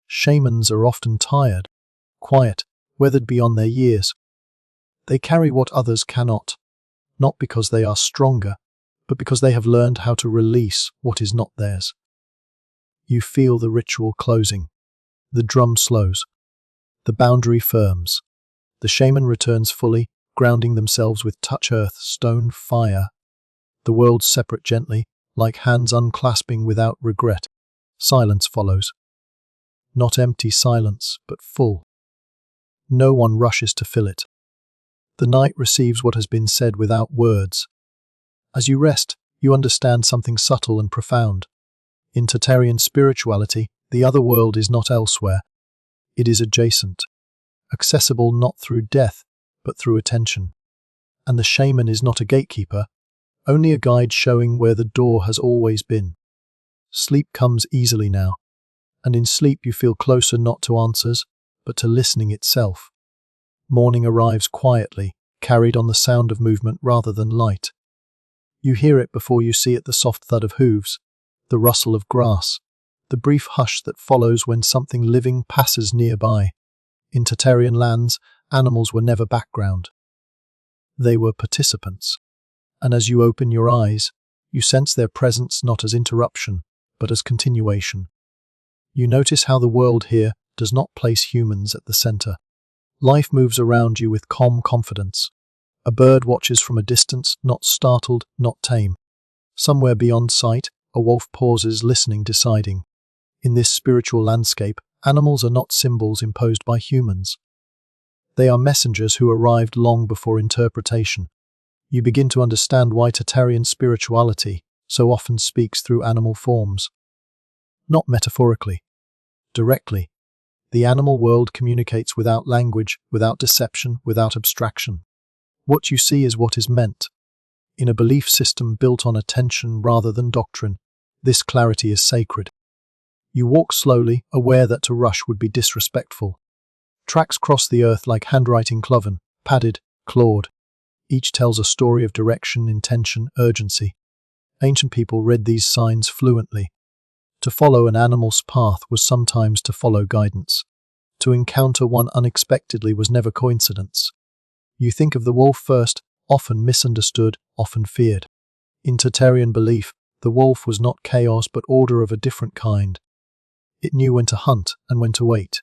Shamans are often tired, quiet, weathered beyond their years. They carry what others cannot, not because they are stronger, but because they have learned how to release what is not theirs. You feel the ritual closing. The drum slows. The boundary firms. The shaman returns fully, grounding themselves with touch earth, stone, fire. The worlds separate gently, like hands unclasping without regret. Silence follows. Not empty silence, but full. No one rushes to fill it. The night receives what has been said without words. As you rest, you understand something subtle and profound. In Tartarian spirituality, the other world is not elsewhere. It is adjacent, accessible not through death, but through attention. And the shaman is not a gatekeeper, only a guide showing where the door has always been. Sleep comes easily now, and in sleep you feel closer not to answers, but to listening itself. Morning arrives quietly, carried on the sound of movement rather than light. You hear it before you see it, the soft thud of hooves, the rustle of grass, the brief hush that follows when something living passes nearby. In Tartarian lands, animals were never background. They were participants. And as you open your eyes, you sense their presence not as interruption, but as continuation. You notice how the world here does not place humans at the center. Life moves around you with calm confidence. A bird watches from a distance, not startled, not tame. Somewhere beyond sight, a wolf pauses, listening, deciding. In this spiritual landscape, animals are not symbols imposed by humans. They are messengers who arrived long before interpretation. You begin to understand why Tartarian spirituality so often speaks through animal forms. Not metaphorically, directly. The animal world communicates without language, without deception, without abstraction. What you see is what is meant. In a belief system built on attention rather than doctrine, this clarity is sacred. You walk slowly, aware that to rush would be disrespectful. Tracks cross the earth like handwriting, cloven, padded, clawed. Each tells a story of direction, intention, urgency. Ancient people read these signs fluently. To follow an animal's path was sometimes to follow guidance. To encounter one unexpectedly was never coincidence. You think of the wolf first, often misunderstood, often feared. In Tartarian belief, the wolf was not chaos but order of a different kind. It knew when to hunt and when to wait.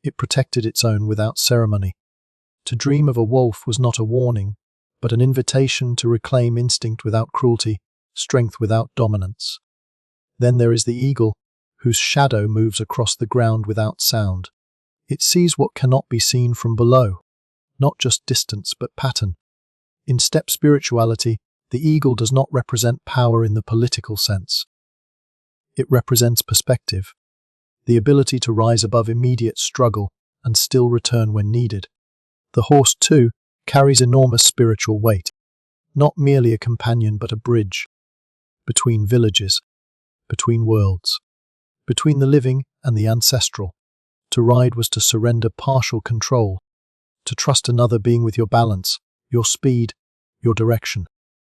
It protected its own without ceremony. To dream of a wolf was not a warning, but an invitation to reclaim instinct without cruelty, strength without dominance. Then there is the eagle, whose shadow moves across the ground without sound. It sees what cannot be seen from below, not just distance but pattern. In steppe spirituality, the eagle does not represent power in the political sense. It represents perspective, the ability to rise above immediate struggle and still return when needed. The horse, too, carries enormous spiritual weight, not merely a companion but a bridge between villages, between worlds, between the living and the ancestral. To ride was to surrender partial control, to trust another being with your balance, your speed, your direction.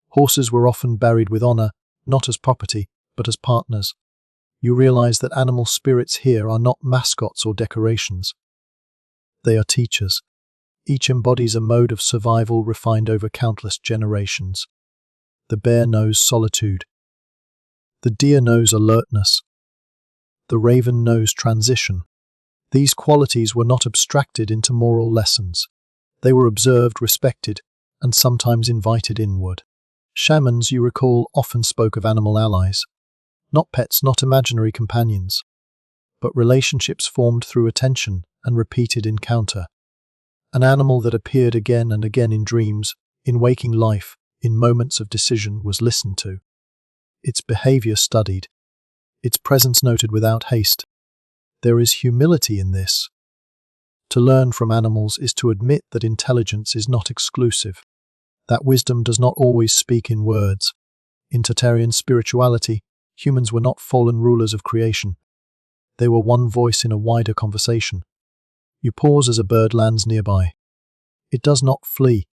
Horses were often buried with honor, not as property, but as partners. You realize that animal spirits here are not mascots or decorations. They are teachers. Each embodies a mode of survival refined over countless generations. The bear knows solitude. The deer knows alertness. The raven knows transition. These qualities were not abstracted into moral lessons. They were observed, respected, and sometimes invited inward. Shamans, you recall, often spoke of animal allies. Not pets, not imaginary companions, but relationships formed through attention and repeated encounter. An animal that appeared again and again in dreams, in waking life, in moments of decision was listened to. Its behavior studied. Its presence noted without haste. There is humility in this. To learn from animals is to admit that intelligence is not exclusive, that wisdom does not always speak in words. In Tartarian spirituality, humans were not fallen rulers of creation. They were one voice in a wider conversation. You pause as a bird lands nearby. It does not flee.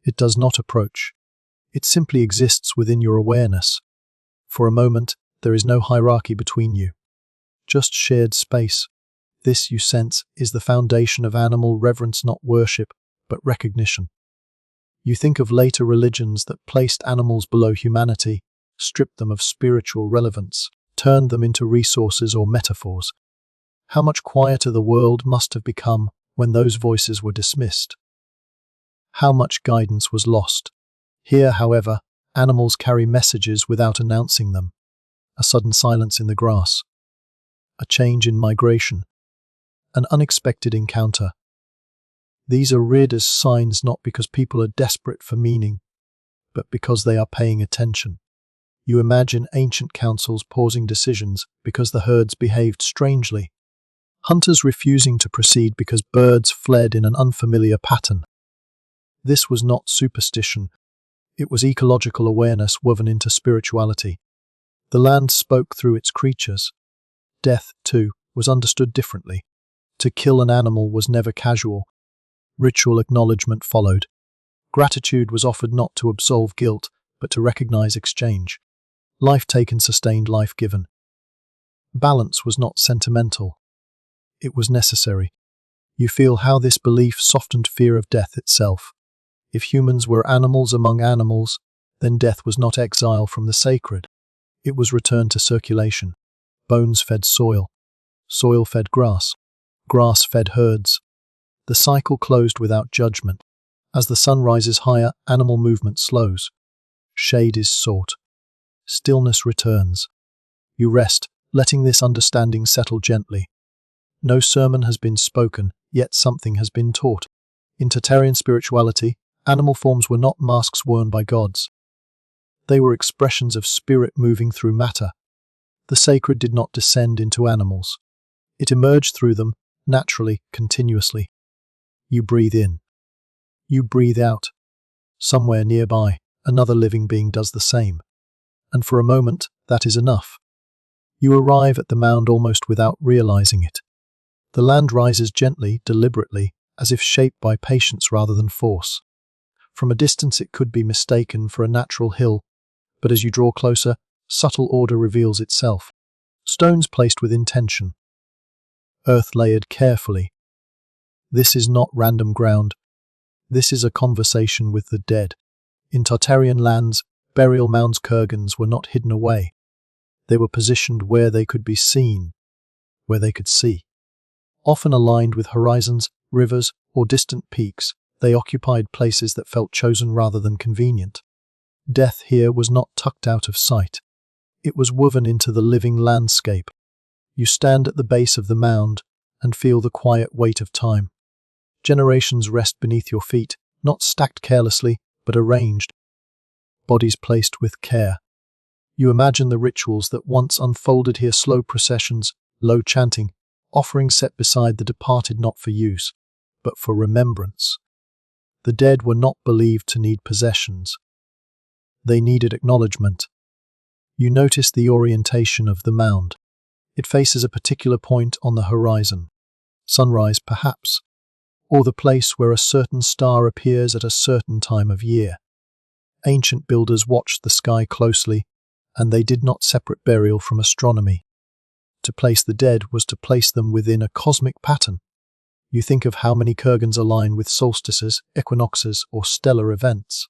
It does not approach. It simply exists within your awareness. For a moment, there is no hierarchy between you. Just shared space. This, you sense, is the foundation of animal reverence, not worship, but recognition. You think of later religions that placed animals below humanity, stripped them of spiritual relevance, turned them into resources or metaphors. How much quieter the world must have become when those voices were dismissed. How much guidance was lost. Here, however, animals carry messages without announcing them. A sudden silence in the grass. A change in migration. An unexpected encounter. These are read as signs not because people are desperate for meaning, but because they are paying attention. You imagine ancient councils pausing decisions because the herds behaved strangely. Hunters refusing to proceed because birds fled in an unfamiliar pattern. This was not superstition. It was ecological awareness woven into spirituality. The land spoke through its creatures. Death, too, was understood differently. To kill an animal was never casual. Ritual acknowledgement followed. Gratitude was offered not to absolve guilt, but to recognize exchange. Life taken sustained life given. Balance was not sentimental. It was necessary. You feel how this belief softened fear of death itself. If humans were animals among animals, then death was not exile from the sacred. It was return to circulation. Bones fed soil. Soil fed grass. Grass fed herds. The cycle closed without judgment. As the sun rises higher, animal movement slows. Shade is sought. Stillness returns. You rest, letting this understanding settle gently. No sermon has been spoken, yet something has been taught. In Tartarian spirituality, animal forms were not masks worn by gods. They were expressions of spirit moving through matter. The sacred did not descend into animals. It emerged through them, naturally, continuously. You breathe in. You breathe out. Somewhere nearby, another living being does the same. And for a moment, that is enough. You arrive at the mound almost without realizing it. The land rises gently, deliberately, as if shaped by patience rather than force. From a distance it could be mistaken for a natural hill, but as you draw closer, subtle order reveals itself. Stones placed with intention. Earth layered carefully. This is not random ground. This is a conversation with the dead. In Tartarian lands, burial mounds kurgans were not hidden away. They were positioned where they could be seen, where they could see. Often aligned with horizons, rivers, or distant peaks, they occupied places that felt chosen rather than convenient. Death here was not tucked out of sight. It was woven into the living landscape. You stand at the base of the mound and feel the quiet weight of time. Generations rest beneath your feet, not stacked carelessly, but arranged. Bodies placed with care. You imagine the rituals that once unfolded here, slow processions, low chanting, offerings set beside the departed not for use, but for remembrance. The dead were not believed to need possessions. They needed acknowledgement. You notice the orientation of the mound. It faces a particular point on the horizon. Sunrise, perhaps, or the place where a certain star appears at a certain time of year. Ancient builders watched the sky closely, and they did not separate burial from astronomy. To place the dead was to place them within a cosmic pattern. You think of how many kurgans align with solstices, equinoxes, or stellar events.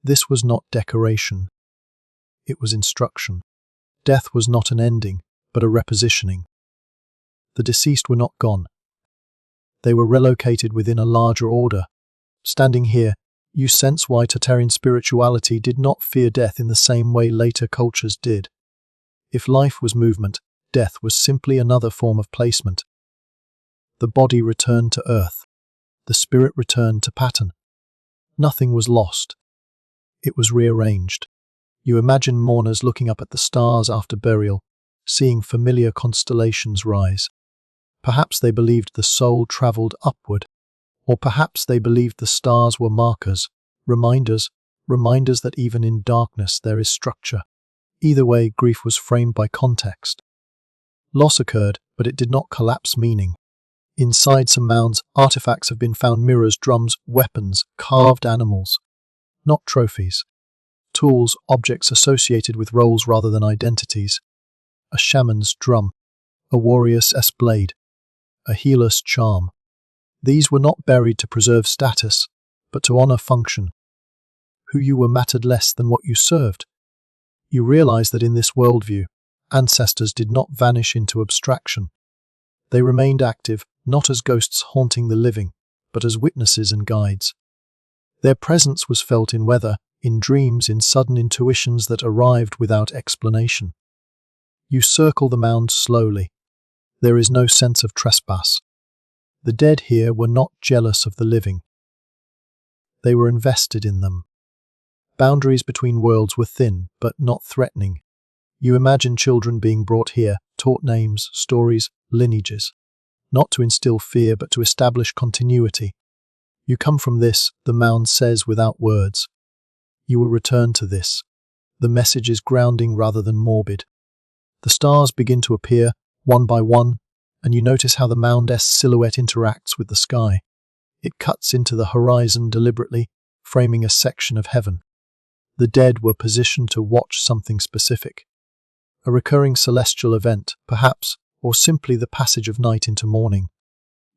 This was not decoration. It was instruction. Death was not an ending, but a repositioning. The deceased were not gone. They were relocated within a larger order. Standing here, you sense why Tartarian spirituality did not fear death in the same way later cultures did. If life was movement, Death was simply another form of placement. The body returned to earth. The spirit returned to pattern. Nothing was lost. It was rearranged. You imagine mourners looking up at the stars after burial, seeing familiar constellations rise. Perhaps they believed the soul traveled upward, or perhaps they believed the stars were markers, reminders that even in darkness there is structure. Either way, grief was framed by context. Loss occurred, but it did not collapse meaning. Inside some mounds, artifacts have been found: mirrors, drums, weapons, carved animals. Not trophies. Tools, objects associated with roles rather than identities. A shaman's drum, a warrior's blade, a healer's charm. These were not buried to preserve status, but to honor function. Who you were mattered less than what you served. You realize that in this worldview, ancestors did not vanish into abstraction. They remained active, not as ghosts haunting the living, but as witnesses and guides. Their presence was felt in weather, in dreams, in sudden intuitions that arrived without explanation. You circle the mound slowly. There is no sense of trespass. The dead here were not jealous of the living. They were invested in them. Boundaries between worlds were thin, but not threatening. You imagine children being brought here, taught names, stories, lineages. Not to instill fear, but to establish continuity. You come from this, the mound says without words. You will return to this. The message is grounding rather than morbid. The stars begin to appear, one by one, and you notice how the mound's silhouette interacts with the sky. It cuts into the horizon deliberately, framing a section of heaven. The dead were positioned to watch something specific. A recurring celestial event, perhaps, or simply the passage of night into morning.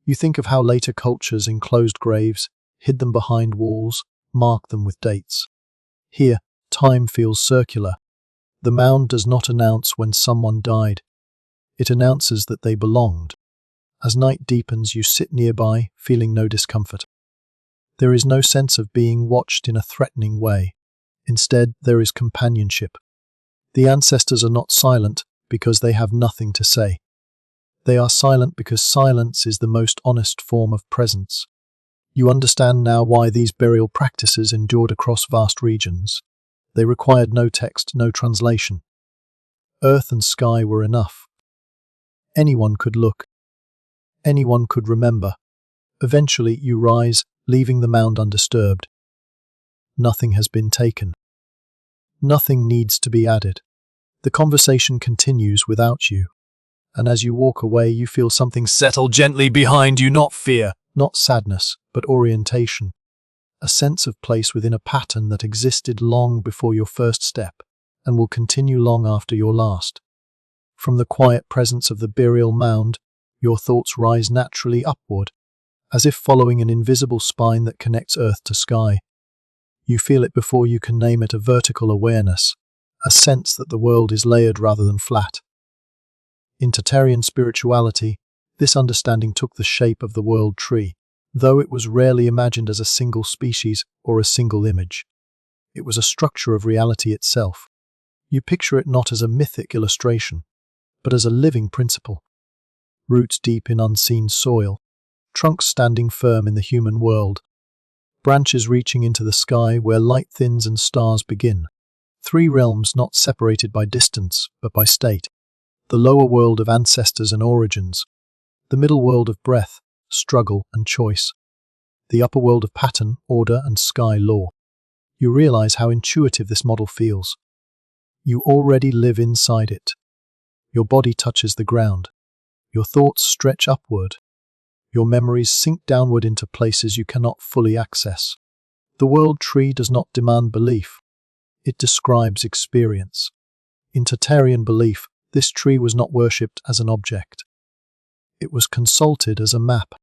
You think of how later cultures enclosed graves, hid them behind walls, marked them with dates. Here, time feels circular. The mound does not announce when someone died. It announces that they belonged. As night deepens, you sit nearby, feeling no discomfort. There is no sense of being watched in a threatening way. Instead, there is companionship. The ancestors are not silent because they have nothing to say. They are silent because silence is the most honest form of presence. You understand now why these burial practices endured across vast regions. They required no text, no translation. Earth and sky were enough. Anyone could look. Anyone could remember. Eventually you rise, leaving the mound undisturbed. Nothing has been taken. Nothing needs to be added. The conversation continues without you. And as you walk away, you feel something settle gently behind you, not fear, not sadness, but orientation. A sense of place within a pattern that existed long before your first step and will continue long after your last. From the quiet presence of the burial mound, your thoughts rise naturally upward, as if following an invisible spine that connects earth to sky. You feel it before you can name it, a vertical awareness, a sense that the world is layered rather than flat. In Tartarian spirituality, this understanding took the shape of the world tree, though it was rarely imagined as a single species or a single image. It was a structure of reality itself. You picture it not as a mythic illustration, but as a living principle. Roots deep in unseen soil, trunks standing firm in the human world, branches reaching into the sky where light thins and stars begin. Three realms not separated by distance, but by state. The lower world of ancestors and origins, the middle world of breath, struggle and choice, the upper world of pattern, order and sky law. You realize how intuitive this model feels. You already live inside it. Your body touches the ground. Your thoughts stretch upward. Your memories sink downward into places you cannot fully access. The world tree does not demand belief. It describes experience. In Tartarian belief, this tree was not worshipped as an object. It was consulted as a map.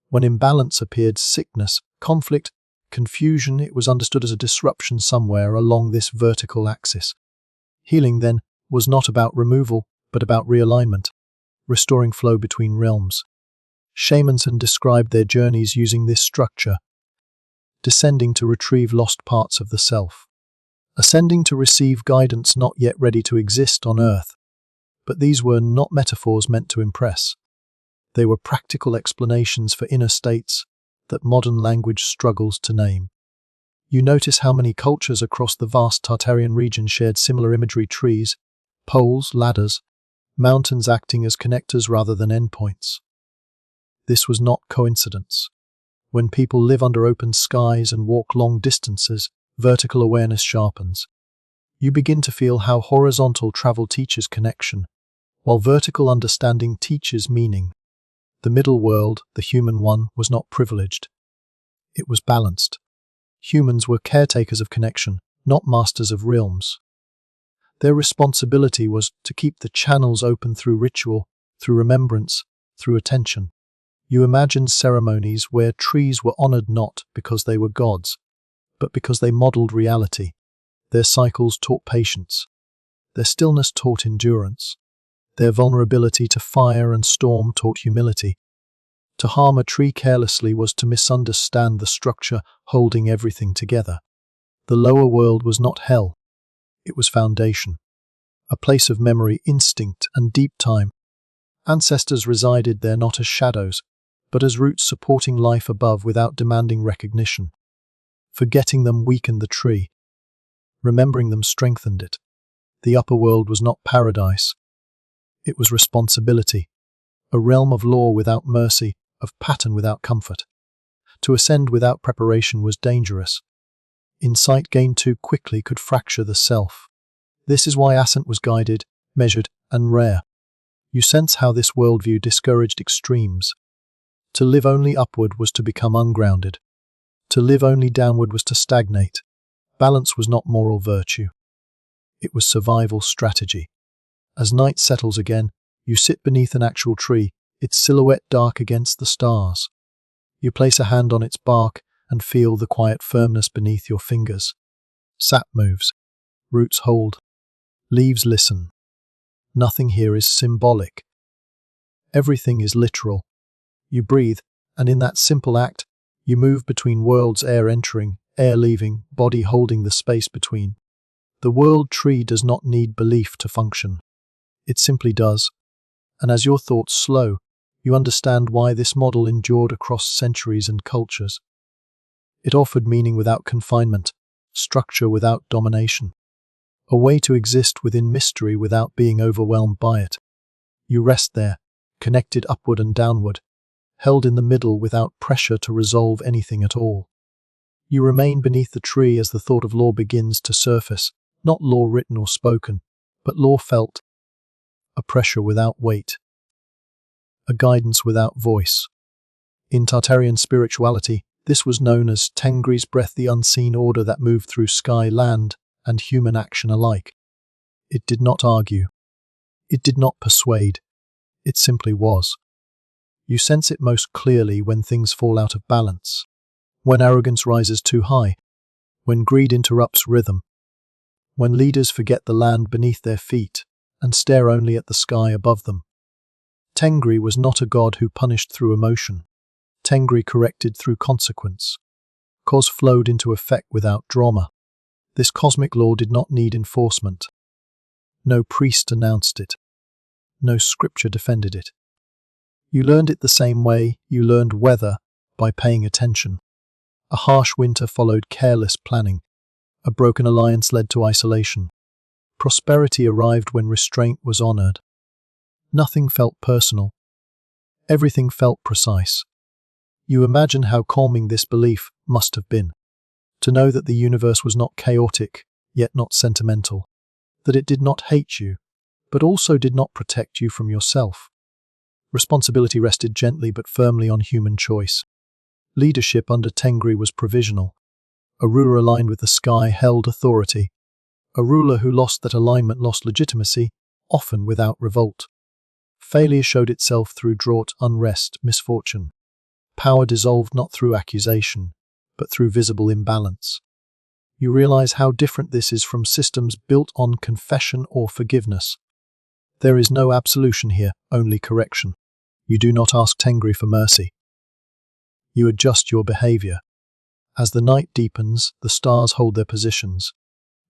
When imbalance appeared, sickness, conflict, confusion, it was understood as a disruption somewhere along this vertical axis. Healing, then, was not about removal, but about realignment, restoring flow between realms. Shamans had described their journeys using this structure, descending to retrieve lost parts of the self, ascending to receive guidance not yet ready to exist on earth. But these were not metaphors meant to impress. They were practical explanations for inner states that modern language struggles to name. You notice how many cultures across the vast Tartarian region shared similar imagery: trees, poles, ladders, mountains acting as connectors rather than endpoints. This was not coincidence. When people live under open skies and walk long distances, vertical awareness sharpens. You begin to feel how horizontal travel teaches connection, while vertical understanding teaches meaning. The middle world, the human one, was not privileged. It was balanced. Humans were caretakers of connection, not masters of realms. Their responsibility was to keep the channels open through ritual, through remembrance, through attention. You imagined ceremonies where trees were honored not because they were gods, but because they modeled reality. Their cycles taught patience. Their stillness taught endurance. Their vulnerability to fire and storm taught humility. To harm a tree carelessly was to misunderstand the structure holding everything together. The lower world was not hell. It was foundation, a place of memory, instinct, and deep time. Ancestors resided there not as shadows, but as roots supporting life above without demanding recognition. Forgetting them weakened the tree. Remembering them strengthened it. The upper world was not paradise. It was responsibility, a realm of law without mercy, of pattern without comfort. To ascend without preparation was dangerous. Insight gained too quickly could fracture the self. This is why ascent was guided, measured, and rare. You sense how this worldview discouraged extremes. To live only upward was to become ungrounded. To live only downward was to stagnate. Balance was not moral virtue. It was survival strategy. As night settles again, you sit beneath an actual tree, its silhouette dark against the stars. You place a hand on its bark and feel the quiet firmness beneath your fingers. Sap moves. Roots hold. Leaves listen. Nothing here is symbolic. Everything is literal. You breathe, and in that simple act, you move between worlds, air entering, air leaving, body holding the space between. The world tree does not need belief to function. It simply does. And as your thoughts slow, you understand why this model endured across centuries and cultures. It offered meaning without confinement, structure without domination, a way to exist within mystery without being overwhelmed by it. You rest there, connected upward and downward, held in the middle without pressure to resolve anything at all. You remain beneath the tree as the thought of law begins to surface, not law written or spoken, but law felt, a pressure without weight, a guidance without voice. In Tartarian spirituality, this was known as Tengri's breath, the unseen order that moved through sky, land, and human action alike. It did not argue. It did not persuade. It simply was. You sense it most clearly when things fall out of balance, when arrogance rises too high, when greed interrupts rhythm, when leaders forget the land beneath their feet and stare only at the sky above them. Tengri was not a god who punished through emotion. Tengri corrected through consequence. Cause flowed into effect without drama. This cosmic law did not need enforcement. No priest announced it. No scripture defended it. You learned it the same way you learned weather, by paying attention. A harsh winter followed careless planning. A broken alliance led to isolation. Prosperity arrived when restraint was honored. Nothing felt personal. Everything felt precise. You imagine how calming this belief must have been. To know that the universe was not chaotic, yet not sentimental. That it did not hate you, but also did not protect you from yourself. Responsibility rested gently but firmly on human choice. Leadership under Tengri was provisional. A ruler aligned with the sky held authority. A ruler who lost that alignment lost legitimacy, often without revolt. Failure showed itself through drought, unrest, misfortune. Power dissolved not through accusation, but through visible imbalance. You realize how different this is from systems built on confession or forgiveness. There is no absolution here, only correction. You do not ask Tengri for mercy. You adjust your behavior. As the night deepens, the stars hold their positions.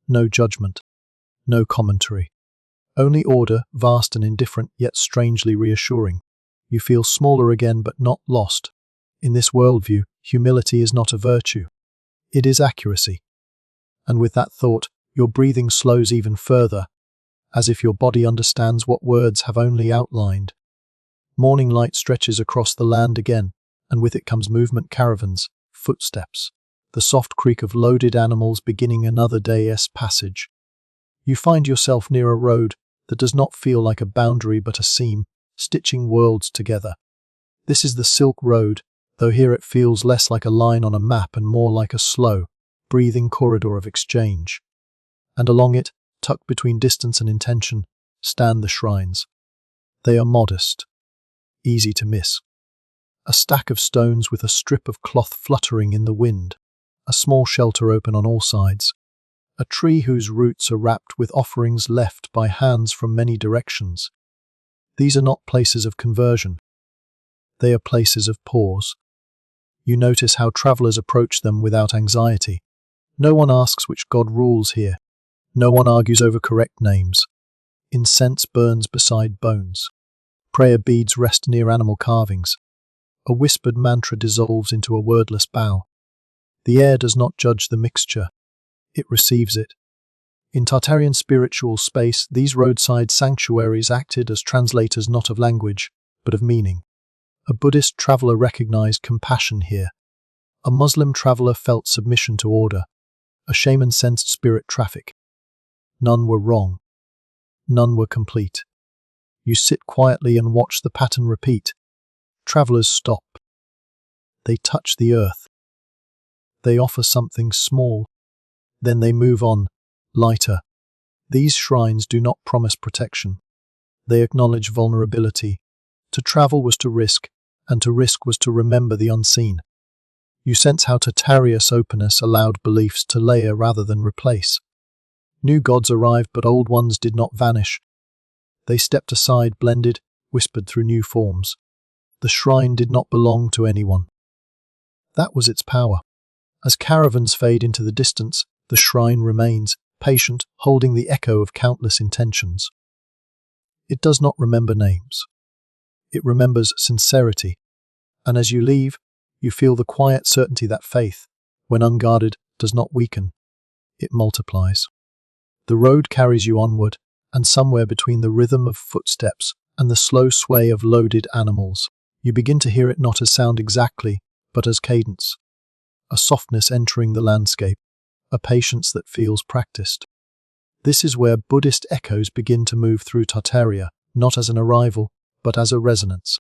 No judgment, no commentary. Only order, vast and indifferent, yet strangely reassuring. You feel smaller again, but not lost. In this worldview, humility is not a virtue. It is accuracy. And with that thought, your breathing slows even further, as if your body understands what words have only outlined. Morning light stretches across the land again, and with it comes movement, caravans, footsteps, the soft creak of loaded animals beginning another day's passage. You find yourself near a road that does not feel like a boundary but a seam, stitching worlds together. This is the Silk Road, though here it feels less like a line on a map and more like a slow, breathing corridor of exchange. And along it, tucked between distance and intention, stand the shrines. They are modest, easy to miss. A stack of stones with a strip of cloth fluttering in the wind, a small shelter open on all sides, a tree whose roots are wrapped with offerings left by hands from many directions. These are not places of conversion. They are places of pause. You notice how travelers approach them without anxiety. No one asks which god rules here. No one argues over correct names. Incense burns beside bones. Prayer beads rest near animal carvings. A whispered mantra dissolves into a wordless bow. The air does not judge the mixture. It receives it. In Tartarian spiritual space, these roadside sanctuaries acted as translators not of language, but of meaning. A Buddhist traveler recognized compassion here. A Muslim traveler felt submission to order. A shaman sensed spirit traffic. None were wrong. None were complete. You sit quietly and watch the pattern repeat. Travelers stop. They touch the earth. They offer something small. Then they move on, lighter. These shrines do not promise protection. They acknowledge vulnerability. To travel was to risk, and to risk was to remember the unseen. You sense how Tartaria's openness allowed beliefs to layer rather than replace. New gods arrived, but old ones did not vanish. They stepped aside, blended, whispered through new forms. The shrine did not belong to anyone. That was its power. As caravans fade into the distance, the shrine remains, patient, holding the echo of countless intentions. It does not remember names. It remembers sincerity. And as you leave, you feel the quiet certainty that faith, when unguarded, does not weaken. It multiplies. The road carries you onward, and somewhere between the rhythm of footsteps and the slow sway of loaded animals, you begin to hear it not as sound exactly, but as cadence. A softness entering the landscape, a patience that feels practiced. This is where Buddhist echoes begin to move through Tartaria, not as an arrival, but as a resonance.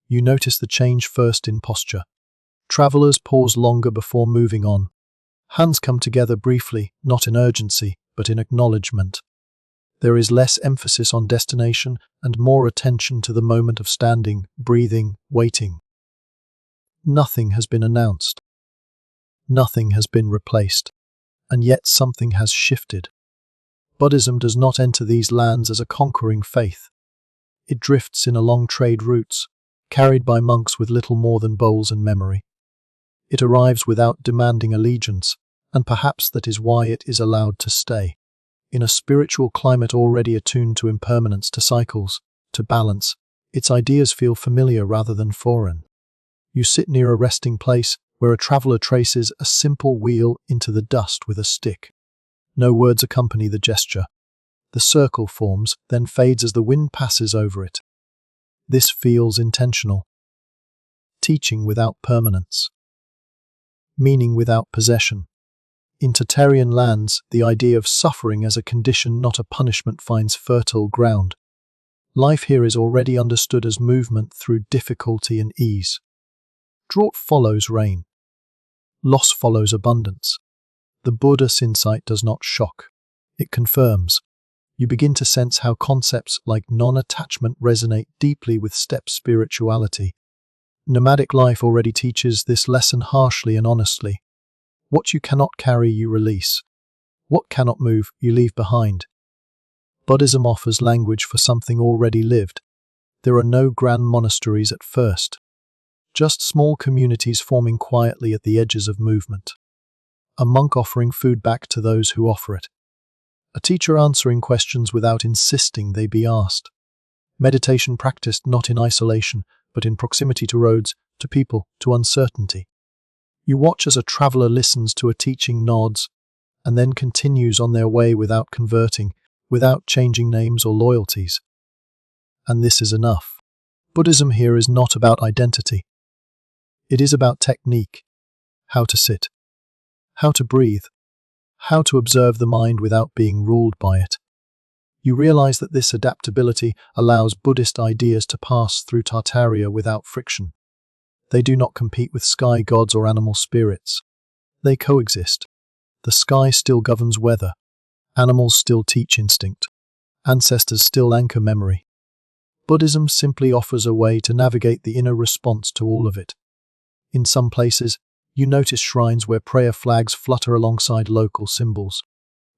You notice the change first in posture. Travelers pause longer before moving on. Hands come together briefly, not in urgency, but in acknowledgement. There is less emphasis on destination and more attention to the moment of standing, breathing, waiting. Nothing has been announced. Nothing has been replaced. And yet something has shifted. Buddhism does not enter these lands as a conquering faith. It drifts in along trade routes, carried by monks with little more than bowls and memory. It arrives without demanding allegiance, and perhaps that is why it is allowed to stay. In a spiritual climate already attuned to impermanence, to cycles, to balance, its ideas feel familiar rather than foreign. You sit near a resting place where a traveler traces a simple wheel into the dust with a stick. No words accompany the gesture. The circle forms, then fades as the wind passes over it. This feels intentional. Teaching without permanence. Meaning without possession. In Tartarian lands, the idea of suffering as a condition, not a punishment, finds fertile ground. Life here is already understood as movement through difficulty and ease. Drought follows rain. Loss follows abundance. The Buddha's insight does not shock. It confirms. You begin to sense how concepts like non-attachment resonate deeply with steppe spirituality. Nomadic life already teaches this lesson harshly and honestly. What you cannot carry, you release. What cannot move, you leave behind. Buddhism offers language for something already lived. There are no grand monasteries at first. Just small communities forming quietly at the edges of movement. A monk offering food back to those who offer it. A teacher answering questions without insisting they be asked. Meditation practiced not in isolation, but in proximity to roads, to people, to uncertainty. You watch as a traveler listens to a teaching, nods, and then continues on their way without converting, without changing names or loyalties. And this is enough. Buddhism here is not about identity. It is about technique, how to sit, how to breathe, how to observe the mind without being ruled by it. You realize that this adaptability allows Buddhist ideas to pass through Tartaria without friction. They do not compete with sky gods or animal spirits. They coexist. The sky still governs weather. Animals still teach instinct. Ancestors still anchor memory. Buddhism simply offers a way to navigate the inner response to all of it. In some places, you notice shrines where prayer flags flutter alongside local symbols.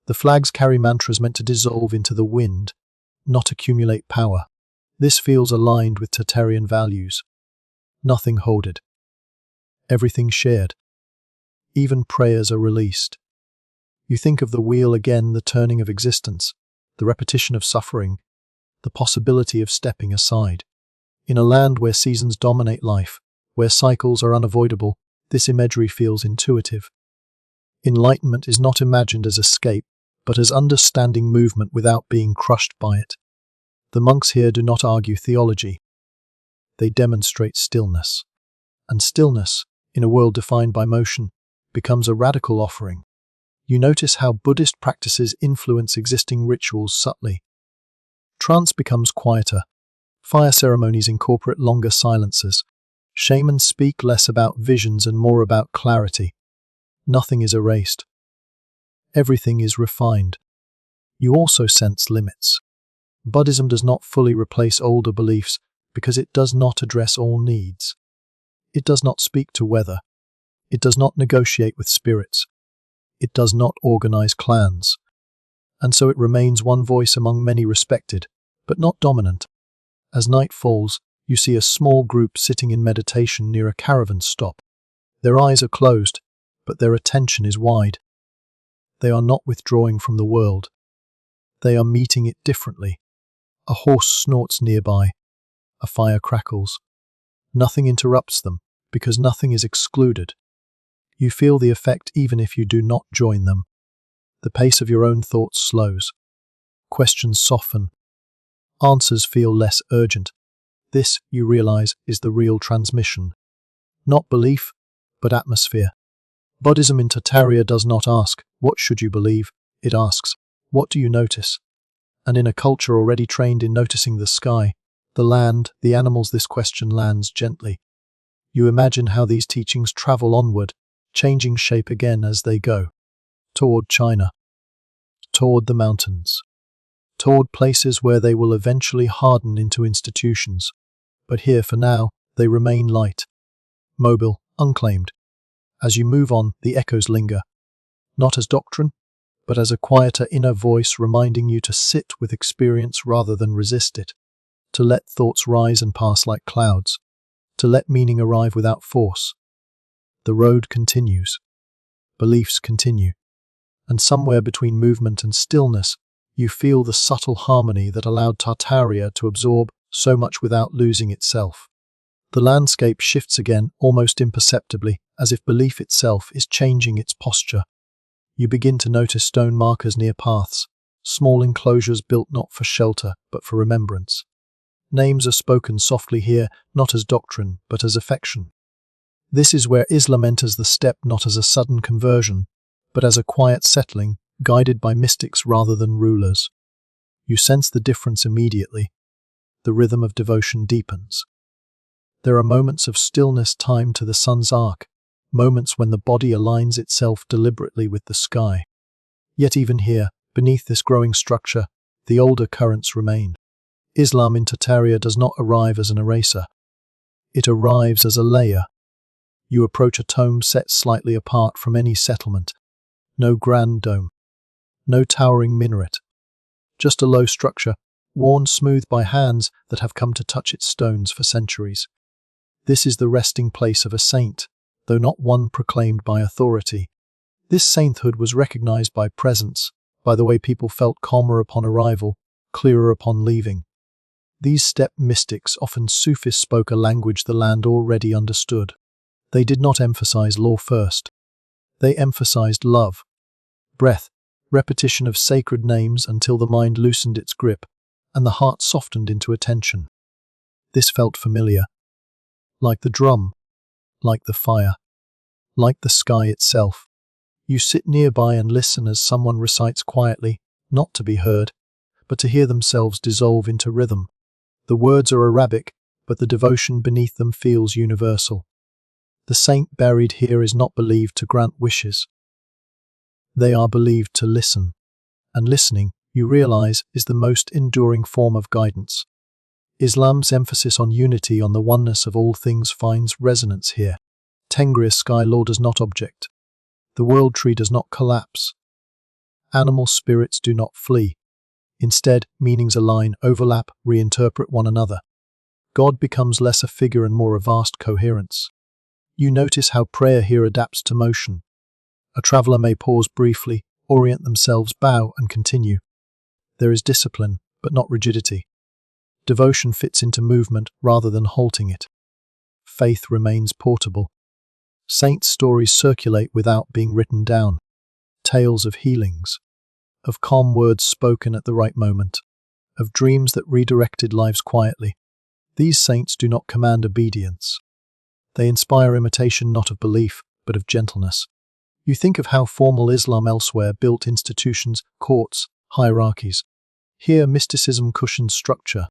The flags carry mantras meant to dissolve into the wind, not accumulate power. This feels aligned with Tartarian values. Nothing hoarded. Everything shared. Even prayers are released. You think of the wheel again, the turning of existence, the repetition of suffering, the possibility of stepping aside. In a land where seasons dominate life, where cycles are unavoidable, this imagery feels intuitive. Enlightenment is not imagined as escape, but as understanding movement without being crushed by it. The monks here do not argue theology. They demonstrate stillness. And stillness, in a world defined by motion, becomes a radical offering. You notice how Buddhist practices influence existing rituals subtly. Trance becomes quieter. Fire ceremonies incorporate longer silences. Shamans speak less about visions and more about clarity. Nothing is erased. Everything is refined. You also sense limits. Buddhism does not fully replace older beliefs because it does not address all needs. It does not speak to weather. It does not negotiate with spirits. It does not organize clans. And so it remains one voice among many, respected, but not dominant. As night falls, you see a small group sitting in meditation near a caravan stop. Their eyes are closed, but their attention is wide. They are not withdrawing from the world. They are meeting it differently. A horse snorts nearby. A fire crackles. Nothing interrupts them, because nothing is excluded. You feel the effect even if you do not join them. The pace of your own thoughts slows. Questions soften. Answers feel less urgent. This, you realize, is the real transmission. Not belief, but atmosphere. Buddhism in Tartaria does not ask, what should you believe? It asks, what do you notice? And in a culture already trained in noticing the sky, the land, the animals, this question lands gently. You imagine how these teachings travel onward, changing shape again as they go. Toward China. Toward the mountains. Toward places where they will eventually harden into institutions. But here, for now, they remain light. Mobile, unclaimed. As you move on, the echoes linger. Not as doctrine, but as a quieter inner voice reminding you to sit with experience rather than resist it. To let thoughts rise and pass like clouds. To let meaning arrive without force. The road continues. Beliefs continue. And somewhere between movement and stillness, you feel the subtle harmony that allowed Tartaria to absorb so much without losing itself. The landscape shifts again, almost imperceptibly, as if belief itself is changing its posture. You begin to notice stone markers near paths, small enclosures built not for shelter, but for remembrance. Names are spoken softly here, not as doctrine, but as affection. This is where Islam enters the step not as a sudden conversion, but as a quiet settling, guided by mystics rather than rulers. You sense the difference immediately. The rhythm of devotion deepens. There are moments of stillness timed to the sun's arc, moments when the body aligns itself deliberately with the sky. Yet even here, beneath this growing structure, the older currents remain. Islam in Tartaria does not arrive as an eraser. It arrives as a layer. You approach a tomb set slightly apart from any settlement. No grand dome. No towering minaret. Just a low structure, worn smooth by hands that have come to touch its stones for centuries. This is the resting place of a saint, though not one proclaimed by authority. This sainthood was recognized by presence, by the way people felt calmer upon arrival, clearer upon leaving. These steppe mystics, often Sufis, spoke a language the land already understood. They did not emphasize law first. They emphasized love, breath, repetition of sacred names until the mind loosened its grip and the heart softened into attention. This felt familiar, like the drum, like the fire, like the sky itself. You sit nearby and listen as someone recites quietly, not to be heard, but to hear themselves dissolve into rhythm. The words are Arabic, but the devotion beneath them feels universal. The saint buried here is not believed to grant wishes. They are believed to listen, and listening, you realize, is the most enduring form of guidance. Islam's emphasis on unity, on the oneness of all things, finds resonance here. Tengri's sky law does not object. The world tree does not collapse. Animal spirits do not flee. Instead, meanings align, overlap, reinterpret one another. God becomes less a figure and more a vast coherence. You notice how prayer here adapts to motion. A traveler may pause briefly, orient themselves, bow, and continue. There is discipline, but not rigidity. Devotion fits into movement rather than halting it. Faith remains portable. Saints' stories circulate without being written down. Tales of healings, of calm words spoken at the right moment, of dreams that redirected lives quietly. These saints do not command obedience. They inspire imitation not of belief, but of gentleness. You think of how formal Islam elsewhere built institutions, courts, hierarchies. Here mysticism cushions structure.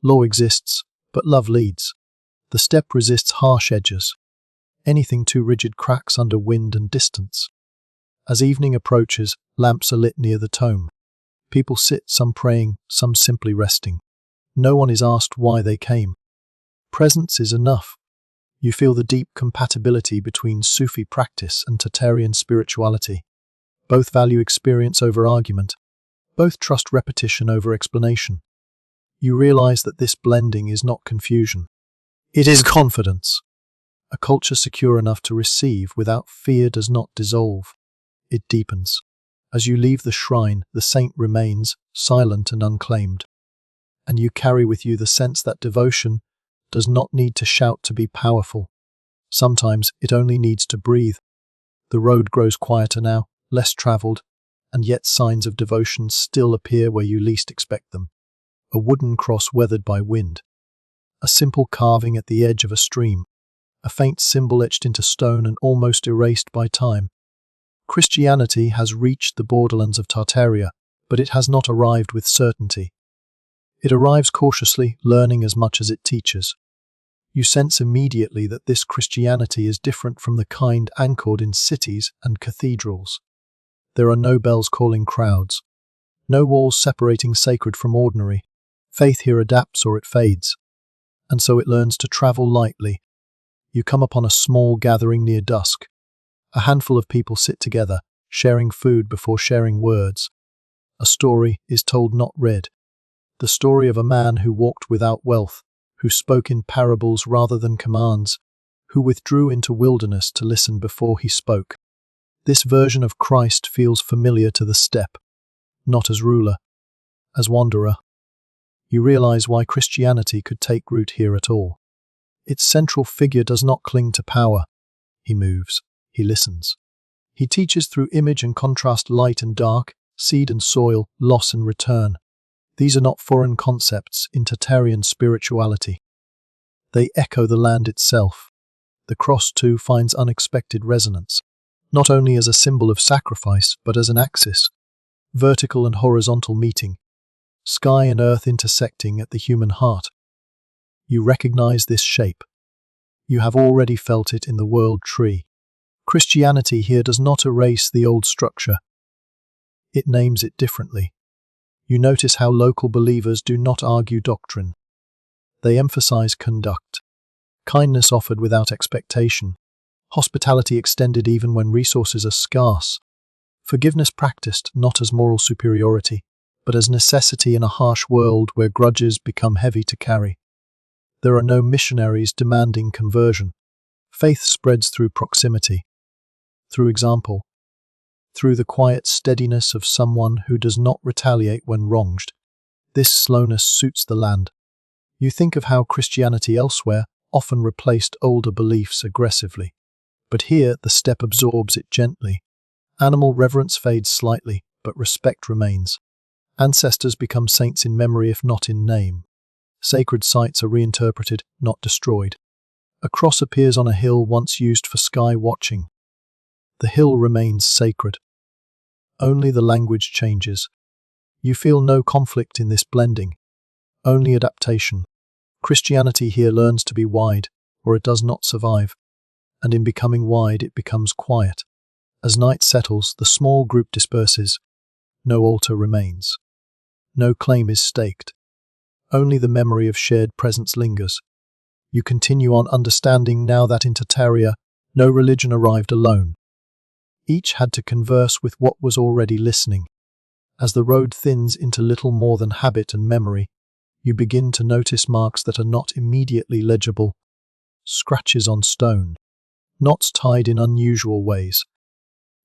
Law exists, but love leads. The steppe resists harsh edges. Anything too rigid cracks under wind and distance. As evening approaches, lamps are lit near the tomb. People sit, some praying, some simply resting. No one is asked why they came. Presence is enough. You feel the deep compatibility between Sufi practice and Tartarian spirituality. Both value experience over argument. Both trust repetition over explanation. You realize that this blending is not confusion. It is confidence. A culture secure enough to receive without fear does not dissolve. It deepens. As you leave the shrine, the saint remains, silent and unclaimed. And you carry with you the sense that devotion does not need to shout to be powerful. Sometimes it only needs to breathe. The road grows quieter now, less traveled, and yet signs of devotion still appear where you least expect them. A wooden cross weathered by wind. A simple carving at the edge of a stream. A faint symbol etched into stone and almost erased by time. Christianity has reached the borderlands of Tartaria, but it has not arrived with certainty. It arrives cautiously, learning as much as it teaches. You sense immediately that this Christianity is different from the kind anchored in cities and cathedrals. There are no bells calling crowds, no walls separating sacred from ordinary. Faith here adapts or it fades, and so it learns to travel lightly. You come upon a small gathering near dusk. A handful of people sit together, sharing food before sharing words. A story is told, not read. The story of a man who walked without wealth, who spoke in parables rather than commands, who withdrew into wilderness to listen before he spoke. This version of Christ feels familiar to the steppe, not as ruler, as wanderer. You realize why Christianity could take root here at all. Its central figure does not cling to power. He moves. He listens. He teaches through image and contrast, light and dark, seed and soil, loss and return. These are not foreign concepts in Tartarian spirituality. They echo the land itself. The cross, too, finds unexpected resonance, not only as a symbol of sacrifice, but as an axis, vertical and horizontal meeting, sky and earth intersecting at the human heart. You recognize this shape. You have already felt it in the world tree. Christianity here does not erase the old structure. It names it differently. You notice how local believers do not argue doctrine. They emphasize conduct. Kindness offered without expectation. Hospitality extended even when resources are scarce. Forgiveness practiced not as moral superiority, but as necessity in a harsh world where grudges become heavy to carry. There are no missionaries demanding conversion. Faith spreads through proximity, through example. through the quiet steadiness of someone who does not retaliate when wronged. This slowness suits the land. You think of how Christianity elsewhere often replaced older beliefs aggressively. But here the step absorbs it gently. Animal reverence fades slightly, but respect remains. Ancestors become saints in memory if not in name. Sacred sites are reinterpreted, not destroyed. A cross appears on a hill once used for sky watching. The hill remains sacred. Only the language changes. You feel no conflict in this blending, only adaptation. Christianity here learns to be wide, or it does not survive, and in becoming wide it becomes quiet. As night settles, the small group disperses. No altar remains. No claim is staked. Only the memory of shared presence lingers. You continue on understanding now that in Tartaria, no religion arrived alone. Each had to converse with what was already listening. As the road thins into little more than habit and memory, you begin to notice marks that are not immediately legible. Scratches on stone. Knots tied in unusual ways.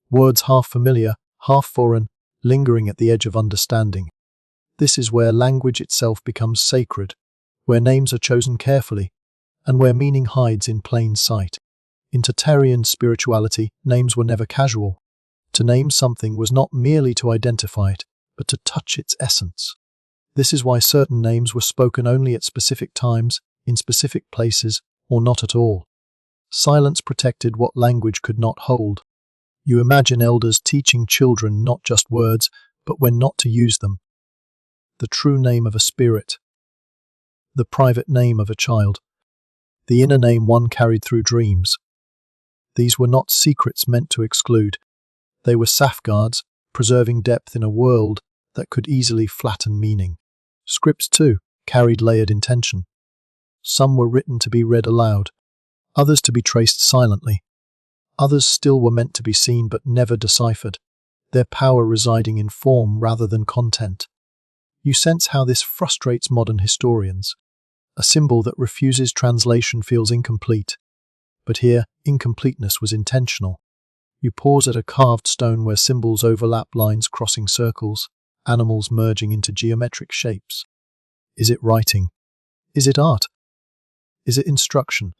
Words half familiar, half foreign, lingering at the edge of understanding. This is where language itself becomes sacred, where names are chosen carefully, and where meaning hides in plain sight. In Tartarian spirituality, names were never casual. To name something was not merely to identify it, but to touch its essence. This is why certain names were spoken only at specific times, in specific places, or not at all. Silence protected what language could not hold. You imagine elders teaching children not just words, but when not to use them. The true name of a spirit. The private name of a child. The inner name one carried through dreams. These were not secrets meant to exclude. They were safeguards, preserving depth in a world that could easily flatten meaning. Scripts, too, carried layered intention. Some were written to be read aloud, others to be traced silently. Others still were meant to be seen but never deciphered, their power residing in form rather than content. You sense how this frustrates modern historians. A symbol that refuses translation feels incomplete. But here, incompleteness was intentional. You pause at a carved stone where symbols overlap, lines crossing circles, animals merging into geometric shapes. Is it writing? Is it art? Is it instruction?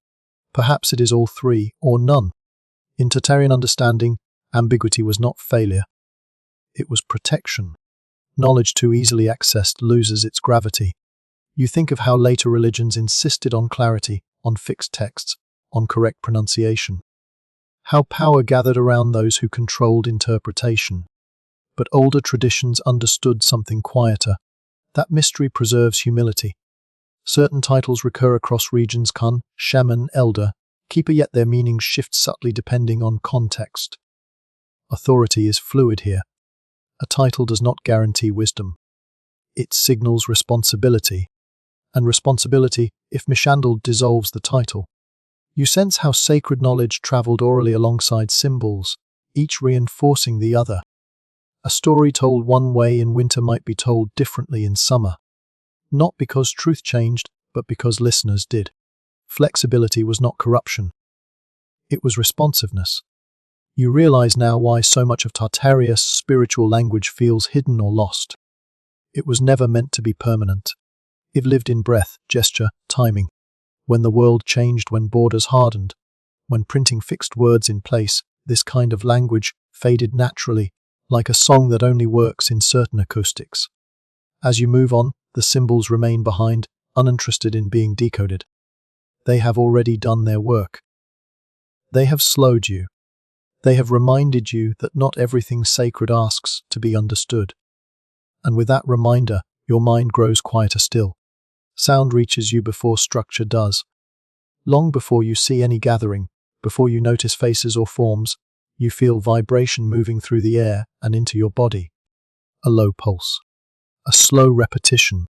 Perhaps it is all three, or none. In Tartarian understanding, ambiguity was not failure. It was protection. Knowledge too easily accessed loses its gravity. You think of how later religions insisted on clarity, on fixed texts, on correct pronunciation. How power gathered around those who controlled interpretation. But older traditions understood something quieter. That mystery preserves humility. Certain titles recur across regions: Khan, shaman, elder, keeper, yet their meanings shift subtly depending on context. Authority is fluid here. A title does not guarantee wisdom. It signals responsibility. And responsibility, if mishandled, dissolves the title. You sense how sacred knowledge traveled orally alongside symbols, each reinforcing the other. A story told one way in winter might be told differently in summer. Not because truth changed, but because listeners did. Flexibility was not corruption. It was responsiveness. You realize now why so much of Tartaria's spiritual language feels hidden or lost. It was never meant to be permanent. It lived in breath, gesture, timing. When the world changed, when borders hardened, when printing fixed words in place, this kind of language faded naturally, like a song that only works in certain acoustics. As you move on, the symbols remain behind, uninterested in being decoded. They have already done their work. They have slowed you. They have reminded you that not everything sacred asks to be understood. And with that reminder, your mind grows quieter still. Sound reaches you before structure does. Long before you see any gathering, before you notice faces or forms, you feel vibration moving through the air and into your body. A low pulse. A slow repetition.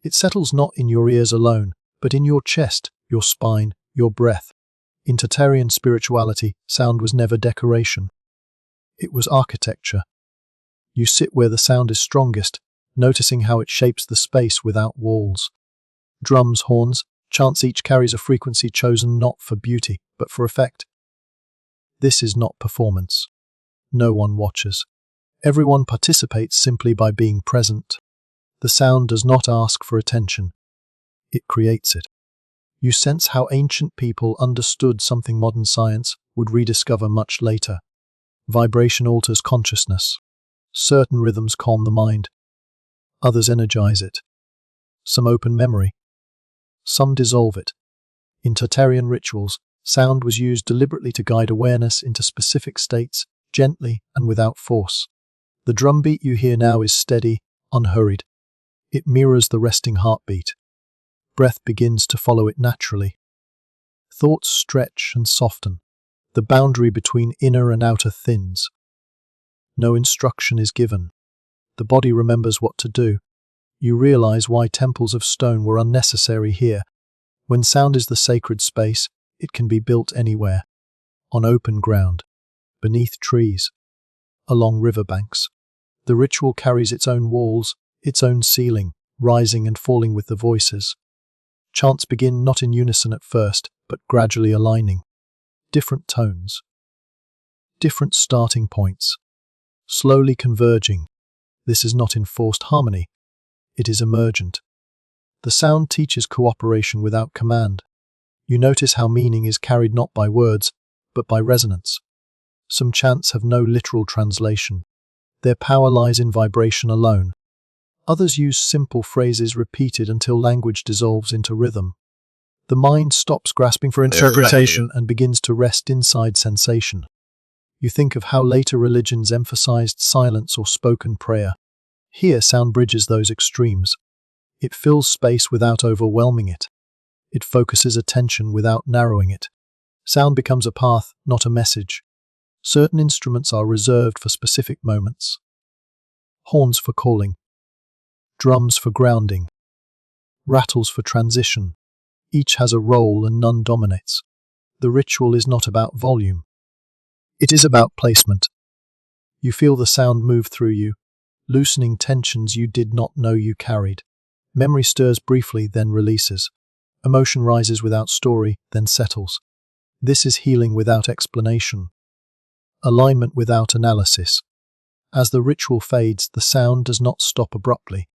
It settles not in your ears alone, but in your chest, your spine, your breath. In Tartarian spirituality, sound was never decoration. It was architecture. You sit where the sound is strongest, noticing how it shapes the space without walls. Drums, horns, chants, each carries a frequency chosen not for beauty, but for effect. This is not performance. No one watches. Everyone participates simply by being present. The sound does not ask for attention. It creates it. You sense how ancient people understood something modern science would rediscover much later. Vibration alters consciousness. Certain rhythms calm the mind. Others energize it. Some open memory. Some dissolve it. In Tartarian rituals, sound was used deliberately to guide awareness into specific states, gently and without force. The drumbeat you hear now is steady, unhurried. It mirrors the resting heartbeat. Breath begins to follow it naturally. Thoughts stretch and soften. The boundary between inner and outer thins. No instruction is given. The body remembers what to do. You realize why temples of stone were unnecessary here. When sound is the sacred space, it can be built anywhere. On open ground, beneath trees, along riverbanks. The ritual carries its own walls, its own ceiling, rising and falling with the voices. Chants begin not in unison at first, but gradually aligning. Different tones. Different starting points. Slowly converging. This is not enforced harmony. It is emergent. The sound teaches cooperation without command. You notice how meaning is carried not by words, but by resonance. Some chants have no literal translation. Their power lies in vibration alone. Others use simple phrases repeated until language dissolves into rhythm. The mind stops grasping for interpretation and begins to rest inside sensation. You think of how later religions emphasized silence or spoken prayer. Here, sound bridges those extremes. It fills space without overwhelming it. It focuses attention without narrowing it. Sound becomes a path, not a message. Certain instruments are reserved for specific moments. Horns for calling. Drums for grounding. Rattles for transition. Each has a role and none dominates. The ritual is not about volume. It is about placement. You feel the sound move through you, loosening tensions you did not know you carried. Memory stirs briefly, then releases. Emotion rises without story, then settles. This is healing without explanation. Alignment without analysis. As the ritual fades, the sound does not stop abruptly.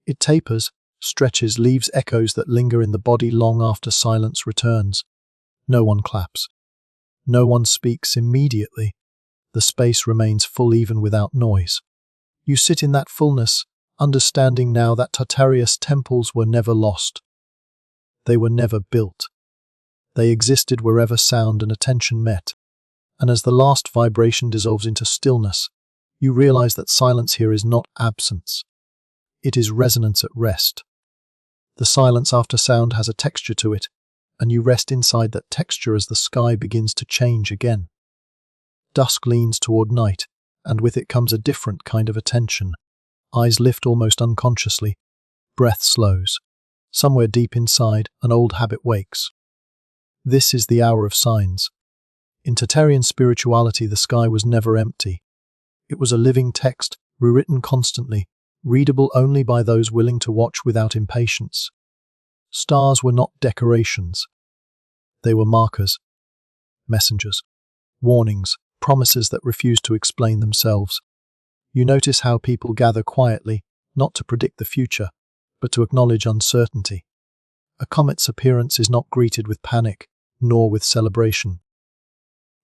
It tapers, stretches, leaves echoes that linger in the body long after silence returns. No one claps. No one speaks immediately. The space remains full even without noise. You sit in that fullness, understanding now that Tartaria's temples were never lost. They were never built. They existed wherever sound and attention met. And as the last vibration dissolves into stillness, you realize that silence here is not absence. It is resonance at rest. The silence after sound has a texture to it, and you rest inside that texture as the sky begins to change again. Dusk leans toward night, and with it comes a different kind of attention. Eyes lift almost unconsciously. Breath slows. Somewhere deep inside, an old habit wakes. This is the hour of signs. In Tartarian spirituality, the sky was never empty. It was a living text, rewritten constantly, readable only by those willing to watch without impatience. Stars were not decorations. They were markers, messengers, warnings, promises that refused to explain themselves. You notice how people gather quietly, not to predict the future, but to acknowledge uncertainty. A comet's appearance is not greeted with panic, nor with celebration.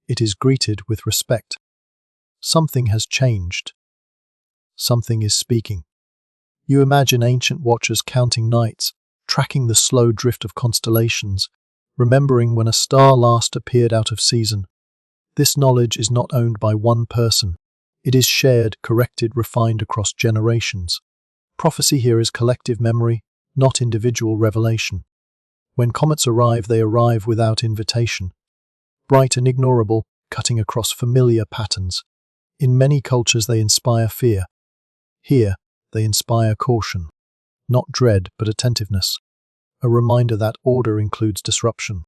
It is greeted with respect. Something has changed. Something is speaking. You imagine ancient watchers counting nights, tracking the slow drift of constellations, remembering when a star last appeared out of season. This knowledge is not owned by one person. It is shared, corrected, refined across generations. Prophecy here is collective memory, not individual revelation. When comets arrive, they arrive without invitation. Bright and ignorable, cutting across familiar patterns. In many cultures they inspire fear. Here, they inspire caution. Not dread, but attentiveness. A reminder that order includes disruption.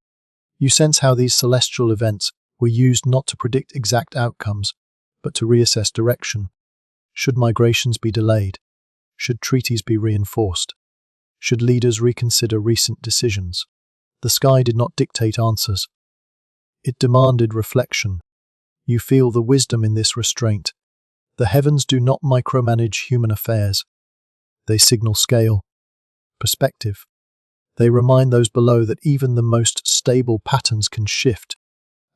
You sense how these celestial events were used not to predict exact outcomes, but to reassess direction. Should migrations be delayed? Should treaties be reinforced? Should leaders reconsider recent decisions? The sky did not dictate answers. It demanded reflection. You feel the wisdom in this restraint. The heavens do not micromanage human affairs. They signal scale, perspective. They remind those below that even the most stable patterns can shift.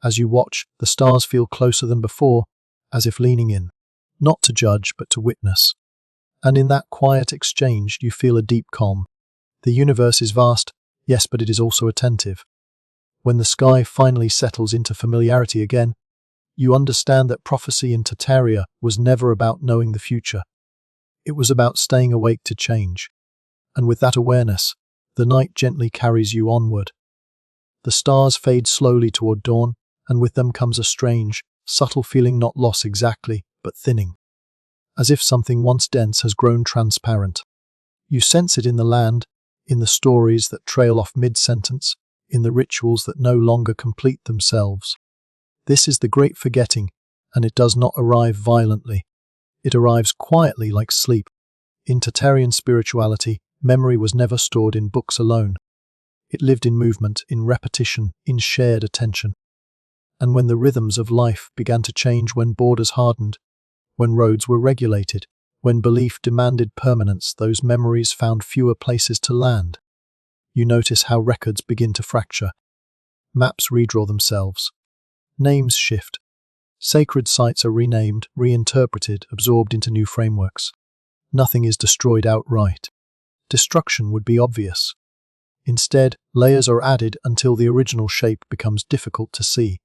As you watch, the stars feel closer than before, as if leaning in, not to judge but to witness. And in that quiet exchange, you feel a deep calm. The universe is vast, yes, but it is also attentive. When the sky finally settles into familiarity again, you understand that prophecy in Tartaria was never about knowing the future. It was about staying awake to change. And with that awareness, the night gently carries you onward. The stars fade slowly toward dawn, and with them comes a strange, subtle feeling, not loss exactly, but thinning. As if something once dense has grown transparent. You sense it in the land, in the stories that trail off mid-sentence, in the rituals that no longer complete themselves. This is the great forgetting, and it does not arrive violently. It arrives quietly like sleep. In Tartarian spirituality, memory was never stored in books alone. It lived in movement, in repetition, in shared attention. And when the rhythms of life began to change, when borders hardened, when roads were regulated, when belief demanded permanence, those memories found fewer places to land. You notice how records begin to fracture. Maps redraw themselves. Names shift. Sacred sites are renamed, reinterpreted, absorbed into new frameworks. Nothing is destroyed outright. Destruction would be obvious. Instead, layers are added until the original shape becomes difficult to see.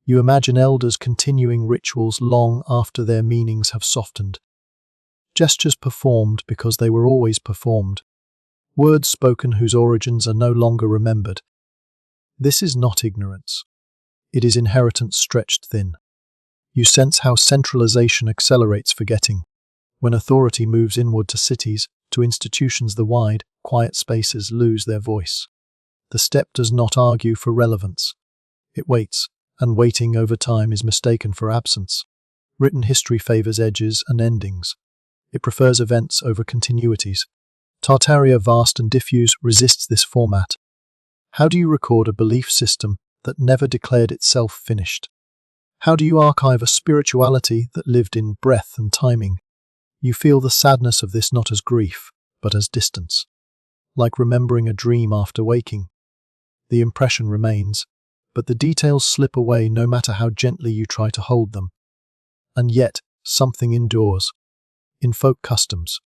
You imagine elders continuing rituals long after their meanings have softened. Gestures performed because they were always performed. Words spoken whose origins are no longer remembered. This is not ignorance. It is inheritance stretched thin. You sense how centralization accelerates forgetting. When authority moves inward to cities, to institutions, the wide, quiet spaces lose their voice. The step does not argue for relevance. It waits, and waiting over time is mistaken for absence. Written history favors edges and endings. It prefers events over continuities. Tartaria, vast and diffuse, resists this format. How do you record a belief system that never declared itself finished? How do you archive a spirituality that lived in breath and timing? You feel the sadness of this not as grief, but as distance. Like remembering a dream after waking. The impression remains, but the details slip away no matter how gently you try to hold them. And yet, something endures. In folk customs.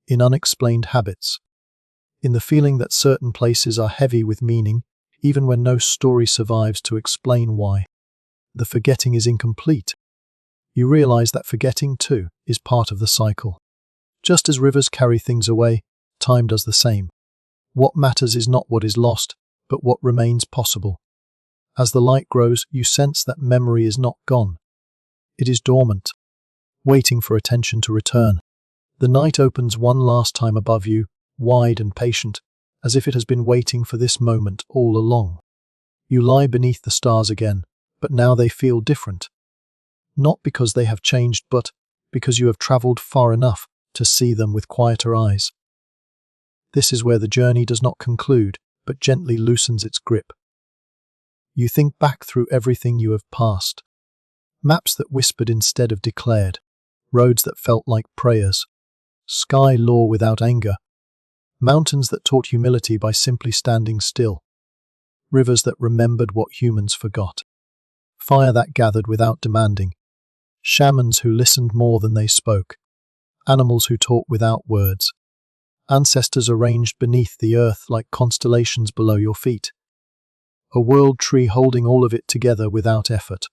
In unexplained habits. In the feeling that certain places are heavy with meaning, even when no story survives to explain why. The forgetting is incomplete. You realize that forgetting, too, is part of the cycle. Just as rivers carry things away, time does the same. What matters is not what is lost, but what remains possible. As the light grows, you sense that memory is not gone. It is dormant, waiting for attention to return. The night opens one last time above you, wide and patient, as if it has been waiting for this moment all along. You lie beneath the stars again, but now they feel different. Not because they have changed, but because you have traveled far enough to see them with quieter eyes. This is where the journey does not conclude, but gently loosens its grip. You think back through everything you have passed. Maps that whispered instead of declared. Roads that felt like prayers. Sky law without anger. Mountains that taught humility by simply standing still. Rivers that remembered what humans forgot. Fire that gathered without demanding. Shamans who listened more than they spoke. Animals who talked without words. Ancestors arranged beneath the earth like constellations below your feet. A world tree holding all of it together without effort.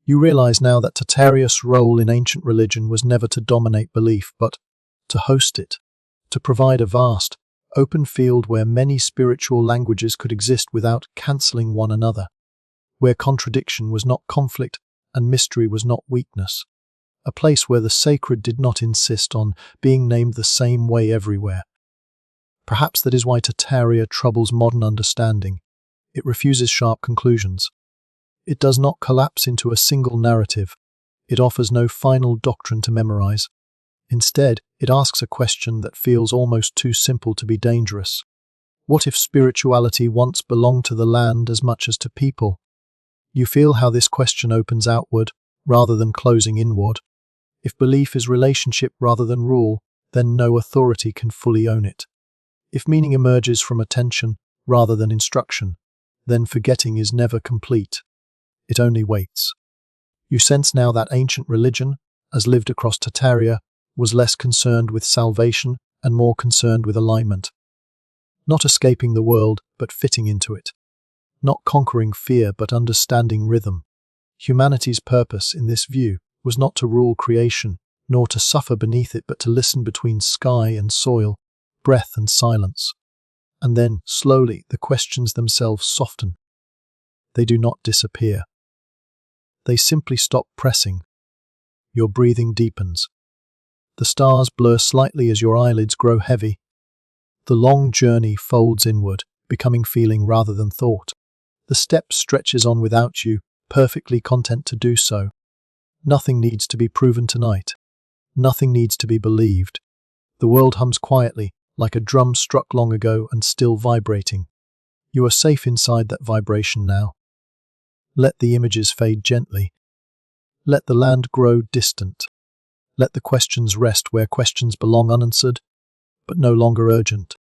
You realize now that Tartaria's role in ancient religion was never to dominate belief, but to host it, to provide a vast, open field where many spiritual languages could exist without cancelling one another, where contradiction was not conflict and mystery was not weakness, a place where the sacred did not insist on being named the same way everywhere. Perhaps that is why Tartaria troubles modern understanding. It refuses sharp conclusions. It does not collapse into a single narrative. It offers no final doctrine to memorize. Instead, it asks a question that feels almost too simple to be dangerous. What if spirituality once belonged to the land as much as to people? You feel how this question opens outward rather than closing inward. If belief is relationship rather than rule, then no authority can fully own it. If meaning emerges from attention rather than instruction, then forgetting is never complete. It only waits. You sense now that ancient religion, as lived across Tartaria, was less concerned with salvation and more concerned with alignment. Not escaping the world, but fitting into it. Not conquering fear, but understanding rhythm. Humanity's purpose, in this view, was not to rule creation, nor to suffer beneath it, but to listen between sky and soil, breath and silence. And then, slowly, the questions themselves soften. They do not disappear. They simply stop pressing. Your breathing deepens. The stars blur slightly as your eyelids grow heavy. The long journey folds inward, becoming feeling rather than thought. The step stretches on without you, perfectly content to do so. Nothing needs to be proven tonight. Nothing needs to be believed. The world hums quietly, like a drum struck long ago and still vibrating. You are safe inside that vibration now. Let the images fade gently. Let the land grow distant. Let the questions rest where questions belong, unanswered, but no longer urgent.